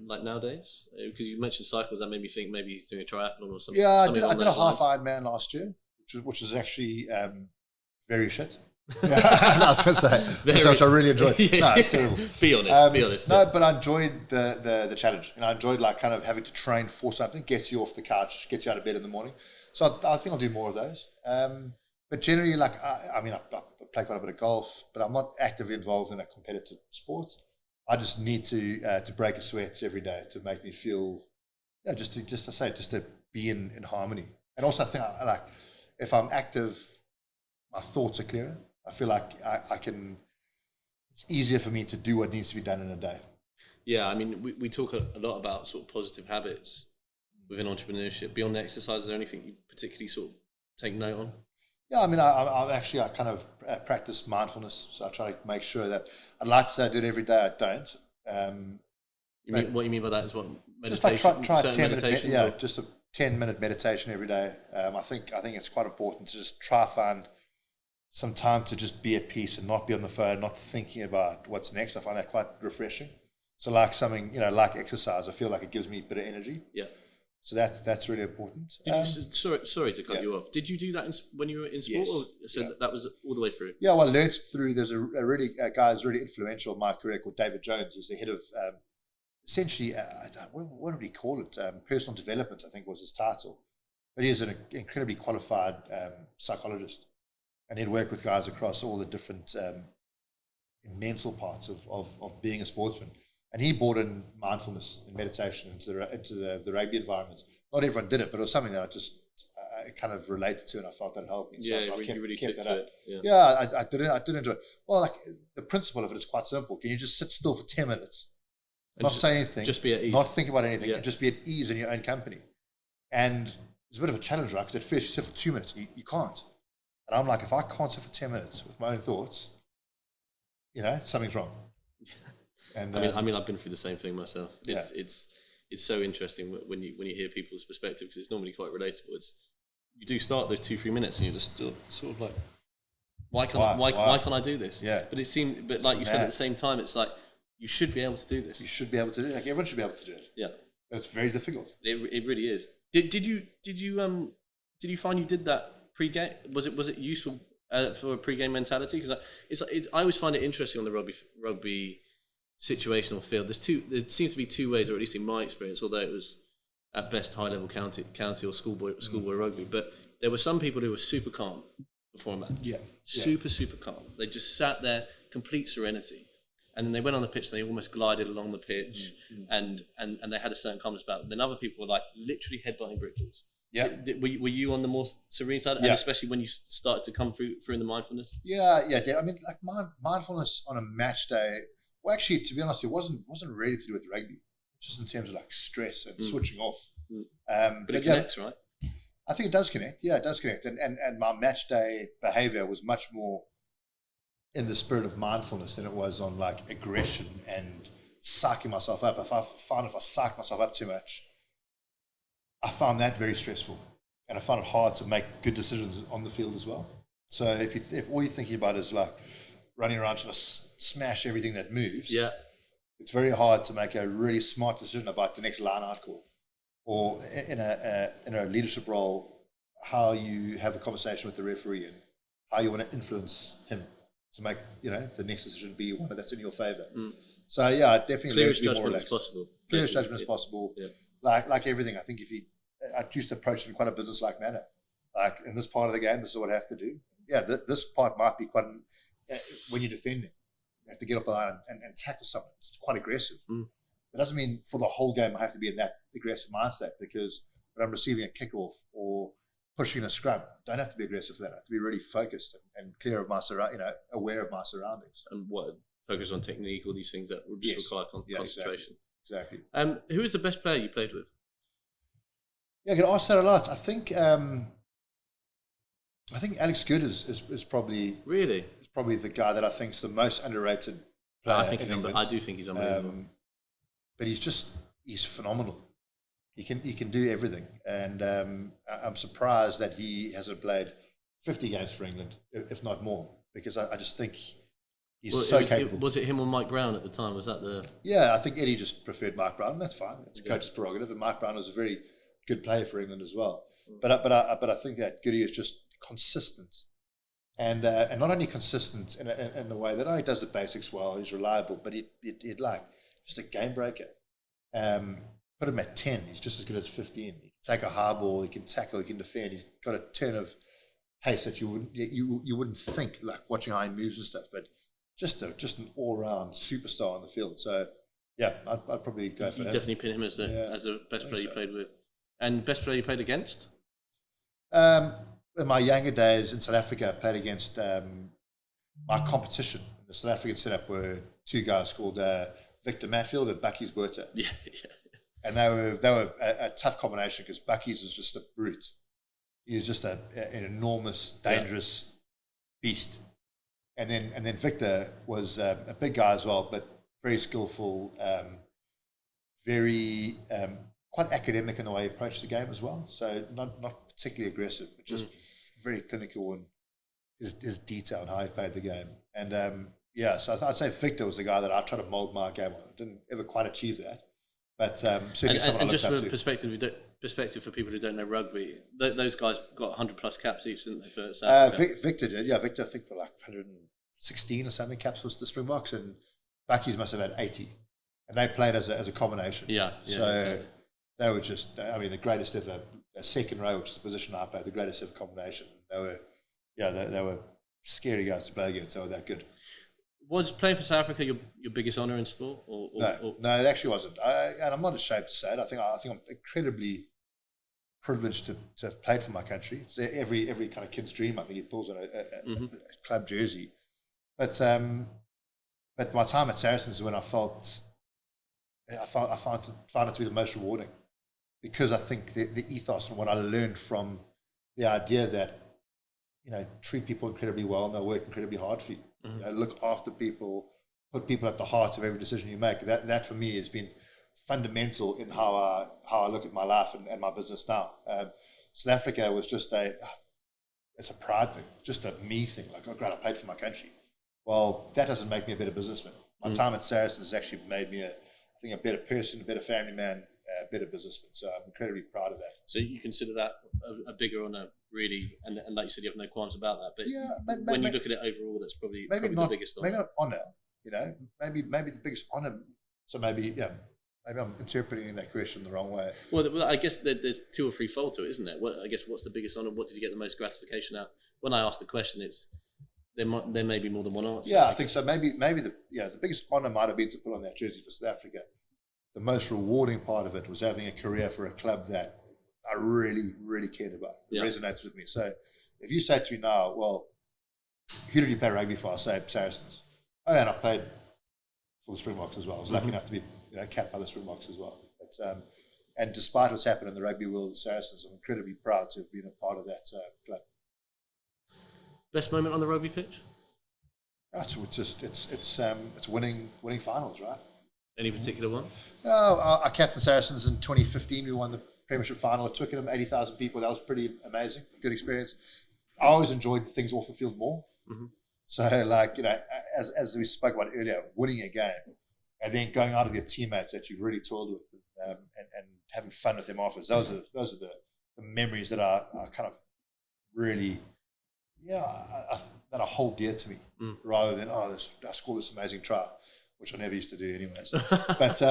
nowadays? Because you mentioned cycles, that made me think maybe he's doing a triathlon or something. Yeah, I did a half Ironman last year, which is actually very shit. Yeah, I was going to say, which I really enjoyed. No, it's terrible. Be honest. No, but I enjoyed the challenge. I enjoyed kind of having to train for something, gets you off the couch, gets you out of bed in the morning. So I think I'll do more of those. But generally, I play quite a bit of golf, but I'm not actively involved in a competitive sport. I just need to break a sweat every day to make me feel, just to be in harmony. And also, I think if I'm active, my thoughts are clearer. I feel like I can. It's easier for me to do what needs to be done in a day. Yeah, I mean, we talk a lot about sort of positive habits within entrepreneurship. Beyond exercise, is there anything you particularly sort of take note on? Yeah, I mean, I kind of practice mindfulness, so I try to make sure that I'd like to say I do it every day. I don't. What you mean by that is what Just like meditation, try a certain 10 minute, meditations, yeah, or- just a 10-minute meditation every day. I think it's quite important to just try find some time to just be at peace and not be on the phone, not thinking about what's next. I find that quite refreshing. So like something, like exercise, I feel like it gives me a bit of energy. Yeah. So that's really important. Sorry to cut you off. Did you do that when you were in sport? Yes. Or, so that was all the way through? Yeah, well, I learned through. There's a guy who's really influential in my career called David Jones, who's the head of essentially what would he call it? Personal development, I think was his title. But he is an incredibly qualified psychologist, and he'd work with guys across all the different mental parts of being a sportsman. And he brought in mindfulness and meditation into the rugby environment. Not everyone did it, but it was something that I kind of related to, and I felt that it helped me. So Yeah, I've you really kept took that to up. it. Yeah, I did enjoy it. Well, like the principle of it is quite simple. Can you just sit still for 10 minutes, not say anything, just be at ease, not think about anything, Yeah. and just be at ease in your own company? And it's a bit of a challenge, right? Because at first you sit for 2 minutes, and you can't. And I'm like, if I can't sit for 10 minutes with my own thoughts, something's wrong. And I mean, I've been through the same thing myself. It's so interesting when you hear people's perspective, because it's normally quite relatable. You do start those 2-3 minutes and you're just sort of like, why can't I do this? Yeah. But like you said, at the same time, it's like you should be able to do this. You should be able to do it. Like everyone should be able to do it. Yeah. But it's very difficult. It really is. Did you find you did that pre-game? Was it useful for a pre-game mentality? Because I always find it interesting on the rugby situational field. There seems to be two ways, or at least in my experience, although it was at best high level county or schoolboy rugby, but there were some people who were super calm before a match. Yeah. Super calm. They just sat there, complete serenity. And then they went on the pitch, and they almost glided along the pitch, and they had a certain calmness about them. Then other people were like literally headbutting brick walls. Yeah. Were you on the more serene side, and especially when you started to come through in the mindfulness? Yeah. I mean, like mindfulness on a match day. Well, actually, to be honest, it wasn't really to do with rugby. Just in terms of like stress and switching off. But it connects, right? I think it does connect. Yeah, it does connect. And my match day behavior was much more in the spirit of mindfulness than it was on like aggression and psyching myself up. If I psych myself up too much, I found that very stressful, and I found it hard to make good decisions on the field as well. So if all you're thinking about is like running around trying to smash everything that moves, it's very hard to make a really smart decision about the next line-out call, or in a leadership role, how you have a conversation with the referee and how you want to influence him to make the next decision be one that's in your favour. So I definitely clearest judgment as possible. Clearest judgment as possible. Yeah. Like everything, I think I used to approach it in quite a business-like manner. Like in this part of the game, this is what I have to do. Yeah, this part might be quite when you're defending, you have to get off the line and tackle something. It's quite aggressive. It doesn't mean for the whole game I have to be in that aggressive mindset, because when I'm receiving a kickoff or pushing a scrum, I don't have to be aggressive for that. I have to be really focused and clear of my aware of my surroundings. And focus on technique, all these things that would just require concentration. Exactly. Who is the best player you played with? Yeah, I get asked that a lot. I think Alex Good is probably the guy that I think is the most underrated player. I do think he's unbelievable. But he's phenomenal. He can do everything, and I'm surprised that he hasn't played 50 games for England, if not more, because I just think he's capable. Was it him or Mike Brown at the time? Was that the? Yeah, I think Eddie just preferred Mike Brown. That's fine. It's a coach's prerogative, and Mike Brown was a very good player for England as well. But I think that Goody is just consistent, and not only consistent in the way that he does the basics well. He's reliable, but he'd like just a game breaker. Put him at 10, he's just as good as 15. He can take a high ball, he can tackle, he can defend. He's got a turn of pace that you wouldn't think, like watching how he moves and stuff. But just an all-round superstar on the field. So yeah, I'd probably go for him. You definitely pin him as the best player you played with. And best player you played against? In my younger days in South Africa, I played against my competition. The South African setup were two guys called Victor Matfield and Bucky's Buerta. Yeah. And they were a tough combination, because Bucky's was just a brute. He was just an enormous, dangerous beast. And then Victor was a big guy as well, but very skillful, very quite academic in the way he approached the game as well. So not particularly aggressive, but just very clinical in his detail and how he played the game. And so I'd say Victor was the guy that I tried to mold my game on. Didn't ever quite achieve that, but certainly someone I looked just up from to. perspective for people who don't know rugby, those guys got 100+ caps each, didn't they? For South Africa? Victor did, yeah. Victor, I think, for like 116 or something caps for the Springboks, and Bucky's must have had 80, and they played as a combination. Yeah. So exactly. they were just, I mean, the greatest ever, a second row, which is the position I played, the greatest ever combination. They were scary guys to play against. They were that good. Was playing for South Africa your biggest honour in sport? No, it actually wasn't. And I'm not ashamed to say it. I think I'm incredibly privileged to have played for my country. It's every kind of kid's dream. I think he pulls on a club jersey. But my time at Saracens is when I found it to be the most rewarding, because I think the ethos and what I learned from the idea that, treat people incredibly well and they'll work incredibly hard for you. Look after people, put people at the heart of every decision you make. That for me has been fundamental in how I look at my life and my business now. South Africa was just it's a pride thing, just a me thing. Like, oh, great, I played for my country. Well, that doesn't make me a better businessman. My time at Saracens has actually made me a better person, a better family man, a better businessman. So I'm incredibly proud of that. So you consider that a bigger honour, really, and like you said, you have no qualms about that. But when you look at it overall, that's probably the biggest honour. Maybe not honour, maybe the biggest honour. So maybe I'm interpreting that question the wrong way. Well, I guess there's two or threefold to it, isn't there? What's the biggest honour? What did you get the most gratification out? When I ask the question, there may be more than one answer. Yeah, I think so. Maybe the biggest honour might have been to put on that jersey for South Africa. The most rewarding part of it was having a career for a club that I really, really cared about. It resonates with me. So if you say to me now, well, who did you play rugby for? I'll say Saracens. Oh, and I played for the Springboks as well. I was lucky enough to be capped by the Springboks as well. But, and despite what's happened in the rugby world of Saracens, I'm incredibly proud to have been a part of that club. Best moment on the rugby pitch? It's winning finals, right? Any particular one? I captained Saracens in 2015. We won the Premiership final at Twickenham, 80,000 people. That was pretty amazing, good experience. I always enjoyed the things off the field more. So, as we spoke about earlier, winning a game and then going out with your teammates that you've really toiled with and having fun with them afterwards. Those are the memories that are kind of really, that are hold dear to me, rather than I scored this amazing try, which I never used to do anyways. But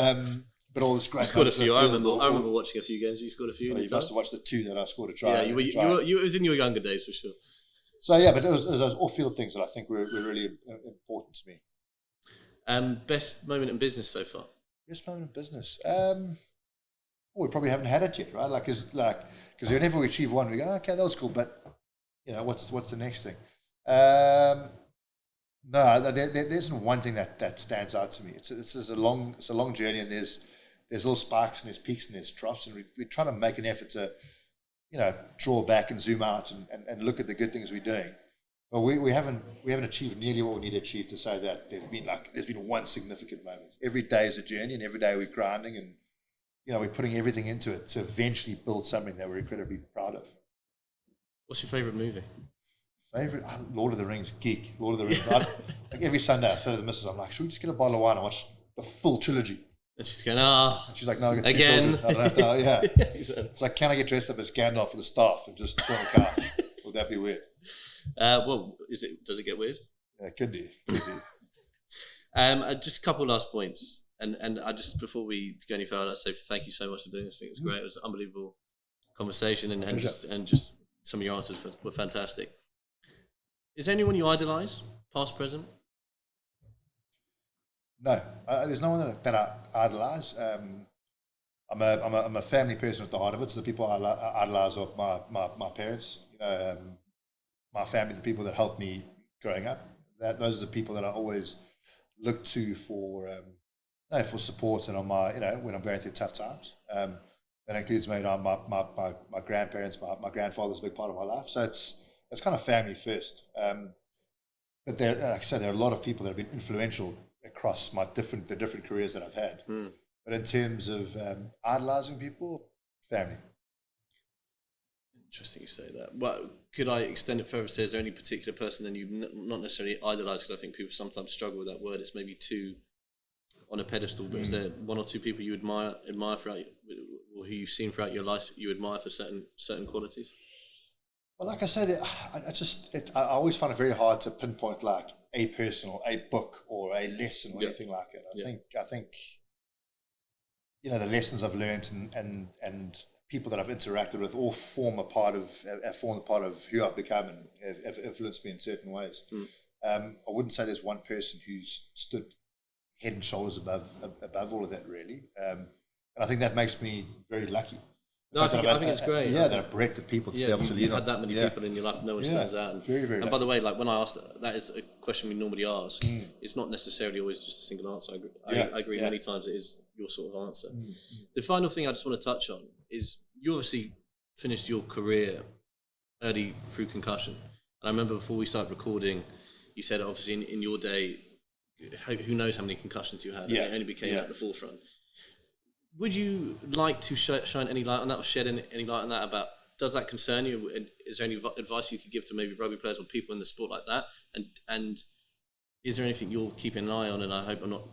all this great. You scored a few. I remember watching a few games. You scored a few. You must have watched the two that I scored a try. Yeah, it was in your younger days for sure. So but it was those off-field things that I think were really important to me. Best moment in business so far? Best moment in business. We probably haven't had it yet, right? Because whenever we achieve one, we go, okay, that was cool, but what's the next thing? No, there isn't one thing that stands out to me. It's a long journey, and there's little spikes and there's peaks and there's troughs, and we try to make an effort to draw back and zoom out and look at the good things we're doing. But we haven't achieved nearly what we need to achieve to say that there's been one significant moment. Every day is a journey, and every day we're grinding, and we're putting everything into it to eventually build something that we're incredibly proud of. What's your favourite movie? Lord of the Rings, geek. Lord of the Rings. Like every Sunday I say to the missus, I'm like, should we just get a bottle of wine and watch the full trilogy? And she's going, She's like, no, I got again. 2 children. I don't have to, yeah. Exactly. It's like, can I get dressed up as Gandalf for the staff and just sit on the couch? Would that be weird? Does it get weird? Yeah, it could do. Just a couple last points. And I just, before we go any further, I'd say thank you so much for doing this. I think it was great. It was an unbelievable conversation, and just some of your answers were fantastic. Is there anyone you idolise, past, present? No, there's no one that I idolise. I'm a family person at the heart of it. So the people I idolise are my parents. My family, the people that helped me growing up. Those are the people that I always look to for support and on my when I'm going through tough times. That includes my grandparents, my grandfather's a big part of my life. So it's kind of family first. But there, like I said, there are a lot of people that have been influential across the different careers that I've had. But in terms of idolizing people, family. Interesting you say that. Well, could I extend it further? Say, is there any particular person then you not necessarily idolise? Because I think people sometimes struggle with that word. It's maybe too on a pedestal. But is there one or two people you admire throughout, or who you've seen throughout your life you admire for certain qualities? Well, like I said, I always find it very hard to pinpoint like a person or a book or a lesson or anything like it. I think the lessons I've learned and people that I've interacted with all form a part of who I've become and have influenced me in certain ways. I wouldn't say there's one person who's stood head and shoulders above all of that, really. And I think that makes me very lucky. No, I think it's great. Yeah, that a breadth of people to be able to lean on. You've had that many people in your life, no one stands out. And, very, very and by the way, like when I asked that is a question we normally ask. It's not necessarily always just a single answer. I agree many times it is your sort of answer. The final thing I just want to touch on is you obviously finished your career early through concussion. And I remember before we started recording, you said obviously in your day, who knows how many concussions you had, and it only became at the forefront. Would you like to shine any light on that or shed any light on that about, does that concern you? And is there any advice you could give to maybe rugby players or people in the sport like that? And is there anything you're keeping an eye on? And I hope I'm not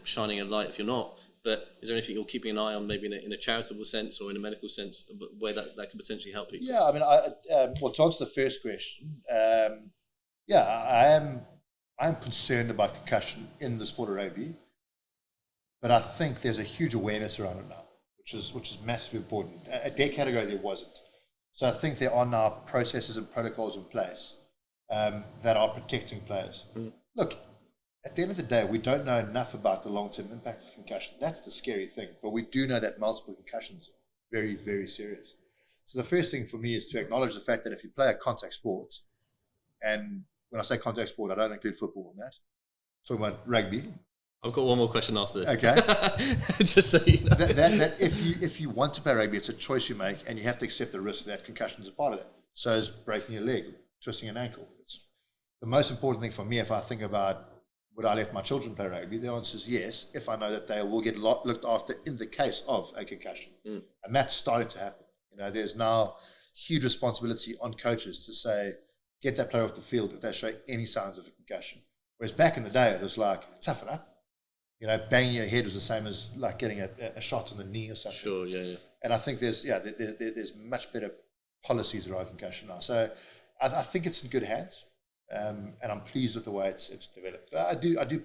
shining a light if you're not, but is there anything you're keeping an eye on maybe in a charitable sense or in a medical sense where that could potentially help people? Yeah, I mean, well, to answer the first question, I am concerned about concussion in the sport of rugby. But I think there's a huge awareness around it now, which is massively important. A decade ago, there wasn't. So I think there are now processes and protocols in place that are protecting players. Look, at the end of the day, we don't know enough about the long-term impact of concussion. That's the scary thing. But we do know that multiple concussions are very, very serious. So the first thing for me is to acknowledge the fact that if you play a contact sport, and when I say contact sport, I don't include football in that. I'm talking about rugby. I've got one more question after this. Okay. Just so you know. That if you want to play rugby, it's a choice you make, and you have to accept the risk that concussion is a part of that. So is breaking your leg, twisting an ankle. It's the most important thing for me. If I think about would I let my children play rugby, the answer is yes, if I know that they will get looked after in the case of a concussion. And that's starting to happen. There's now huge responsibility on coaches to say, get that player off the field if they show any signs of a concussion. Whereas back in the day, it was like, toughen up. Banging your head was the same as like getting a shot in the knee or something. Sure, yeah. And I think there's much better policies around concussion now. So I think it's in good hands, and I'm pleased with the way it's developed. I do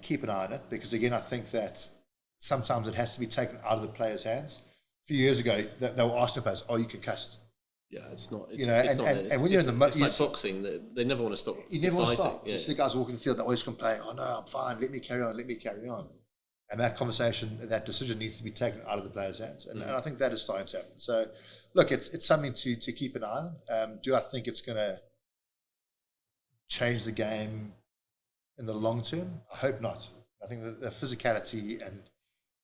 keep an eye on it because again I think that sometimes it has to be taken out of the players' hands. A few years ago, they were asking players, "Are you concussed?" Yeah, it's not. And when you're in the it's like boxing. They never want to stop. You never want to stop. Yeah. You see guys walking the field, they always complain, "Oh no, I'm fine. Let me carry on. Let me carry on." And that conversation, that decision needs to be taken out of the players' hands, and I think that is starting to happen. So, look, it's something to keep an eye on. Do I think it's going to change the game in the long term? I hope not. I think that the physicality and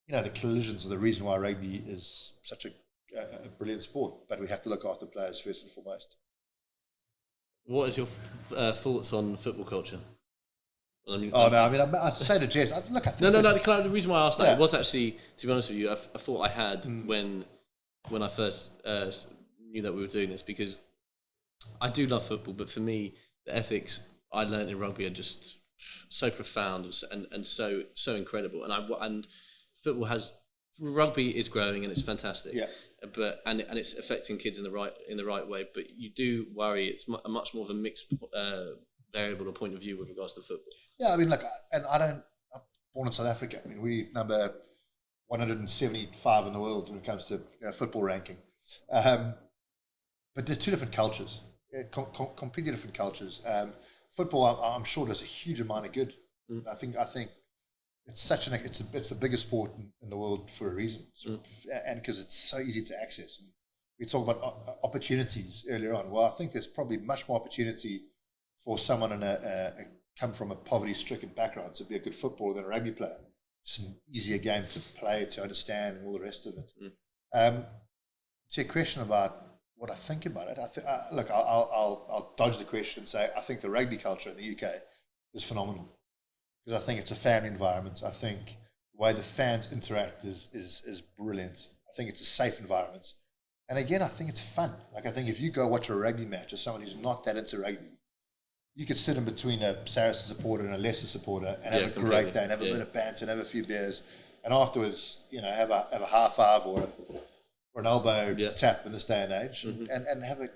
the collisions are the reason why rugby is such a brilliant sport, but we have to look after players first and foremost. What is your thoughts on football culture? I'd say to Jess, look, I think the reason why I asked that was actually, to be honest with you, a thought I had when I first knew that we were doing this, because I do love football, but for me, the ethics I learned in rugby are just so profound and so incredible, and football has. Rugby is growing and it's fantastic, but it's affecting kids in the right way. But you do worry it's a much more of a mixed variable or point of view with regards to football. Yeah, I mean, I'm born in South Africa. I mean, we number 175 in the world when it comes to football ranking. But there's two different cultures, completely different cultures. Football, I'm sure, does a huge amount of good. I think. It's it's the biggest sport in the world for a reason, and because it's so easy to access. And we talk about opportunities earlier on. Well, I think there's probably much more opportunity for someone come from a poverty-stricken background to be a good footballer than a rugby player. it's an easier game to play, to understand, and all the rest of it. To your question about what I think about it, look, I'll dodge the question and say I think the rugby culture in the UK is phenomenal, because I think it's a family environment. I think the way the fans interact is brilliant. I think it's a safe environment. And again, I think it's fun. Like, I think if you go watch a rugby match with someone who's not that into rugby, you could sit in between a Saracen supporter and a Leicester supporter and have a great day and have a bit of banter and have a few beers, and afterwards, have a high five or an elbow tap in this day and age, and have a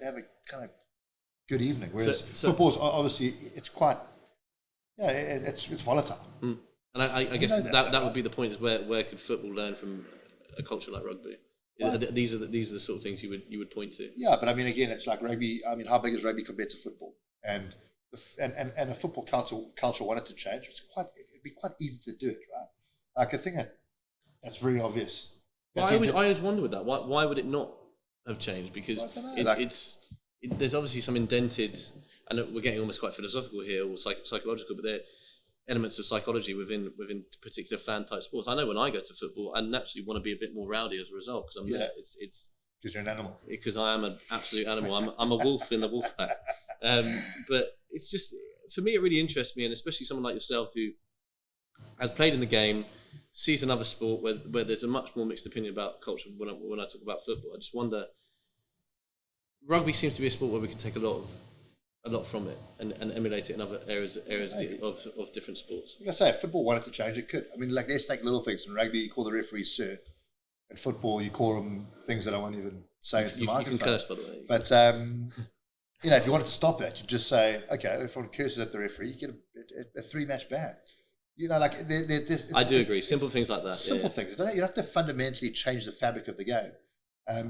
kind of good evening. Whereas football's obviously it's quite it's volatile. And I guess that would be the point: is where could football learn from a culture like rugby? These are the sort of things you would point to. Yeah, but I mean, again, it's like rugby. I mean, how big is rugby compared to football? And a football culture wanted to change. It'd be quite easy to do it, right? Like, I think that's very obvious. Well, I always wonder with that. Why would it not have changed? Because there's obviously some indented. I know we're getting almost quite philosophical here, or psychological, but there are elements of psychology within particular fan type sports. I know when I go to football, I naturally want to be a bit more rowdy as a result, because I'm there. It's because you're an animal. Because I am an absolute animal. I'm a wolf in the wolf pack. But it's just, for me, it really interests me, and especially someone like yourself who has played in the game, sees another sport where there's a much more mixed opinion about culture. When I talk about football, I just wonder. Rugby seems to be a sport where we can take a lot from it and emulate it in other areas of different sports. Like I say, if football wanted to change, it could. I mean, like, let's take little things. In rugby, you call the referees sir. In football, you call them things that I won't even say into the microphone. You can curse, by the way. But if you wanted to stop that, you just say, okay, if someone curses at the referee, you get a 3-match ban. I do agree. Simple things like that. Simple things. You don't have to fundamentally change the fabric of the game.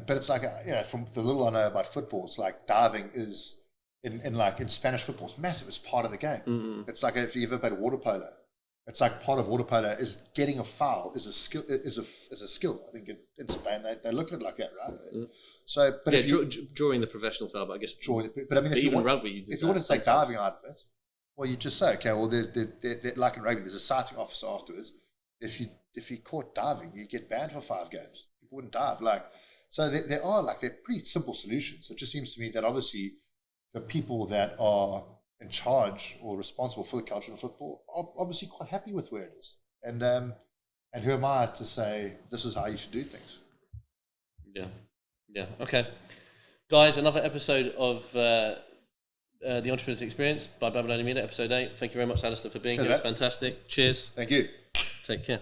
But it's like, from the little I know about football, it's like diving is in Spanish football, it's massive. It's part of the game. Mm-hmm. It's like if you ever played water polo. It's like part of water polo is getting a foul is a skill. Is a skill. I think in Spain they look at it like that, right? Mm. So, but drawing the professional foul, but I guess But I mean, if you want to take diving out of it, well, you just say, okay, well, like in rugby, there's a sighting officer afterwards. If you caught diving, you get banned for 5 games. People wouldn't dive. So they're pretty simple solutions. It just seems to me that obviously the people that are in charge or responsible for the culture of football are obviously quite happy with where it is. And who am I to say this is how you should do things? Yeah. Okay, guys, another episode of the Entrepreneur's Experience by Babylonian Media, episode 8. Thank you very much, Alistair, for being here. It was fantastic. Cheers. Thank you. Take care.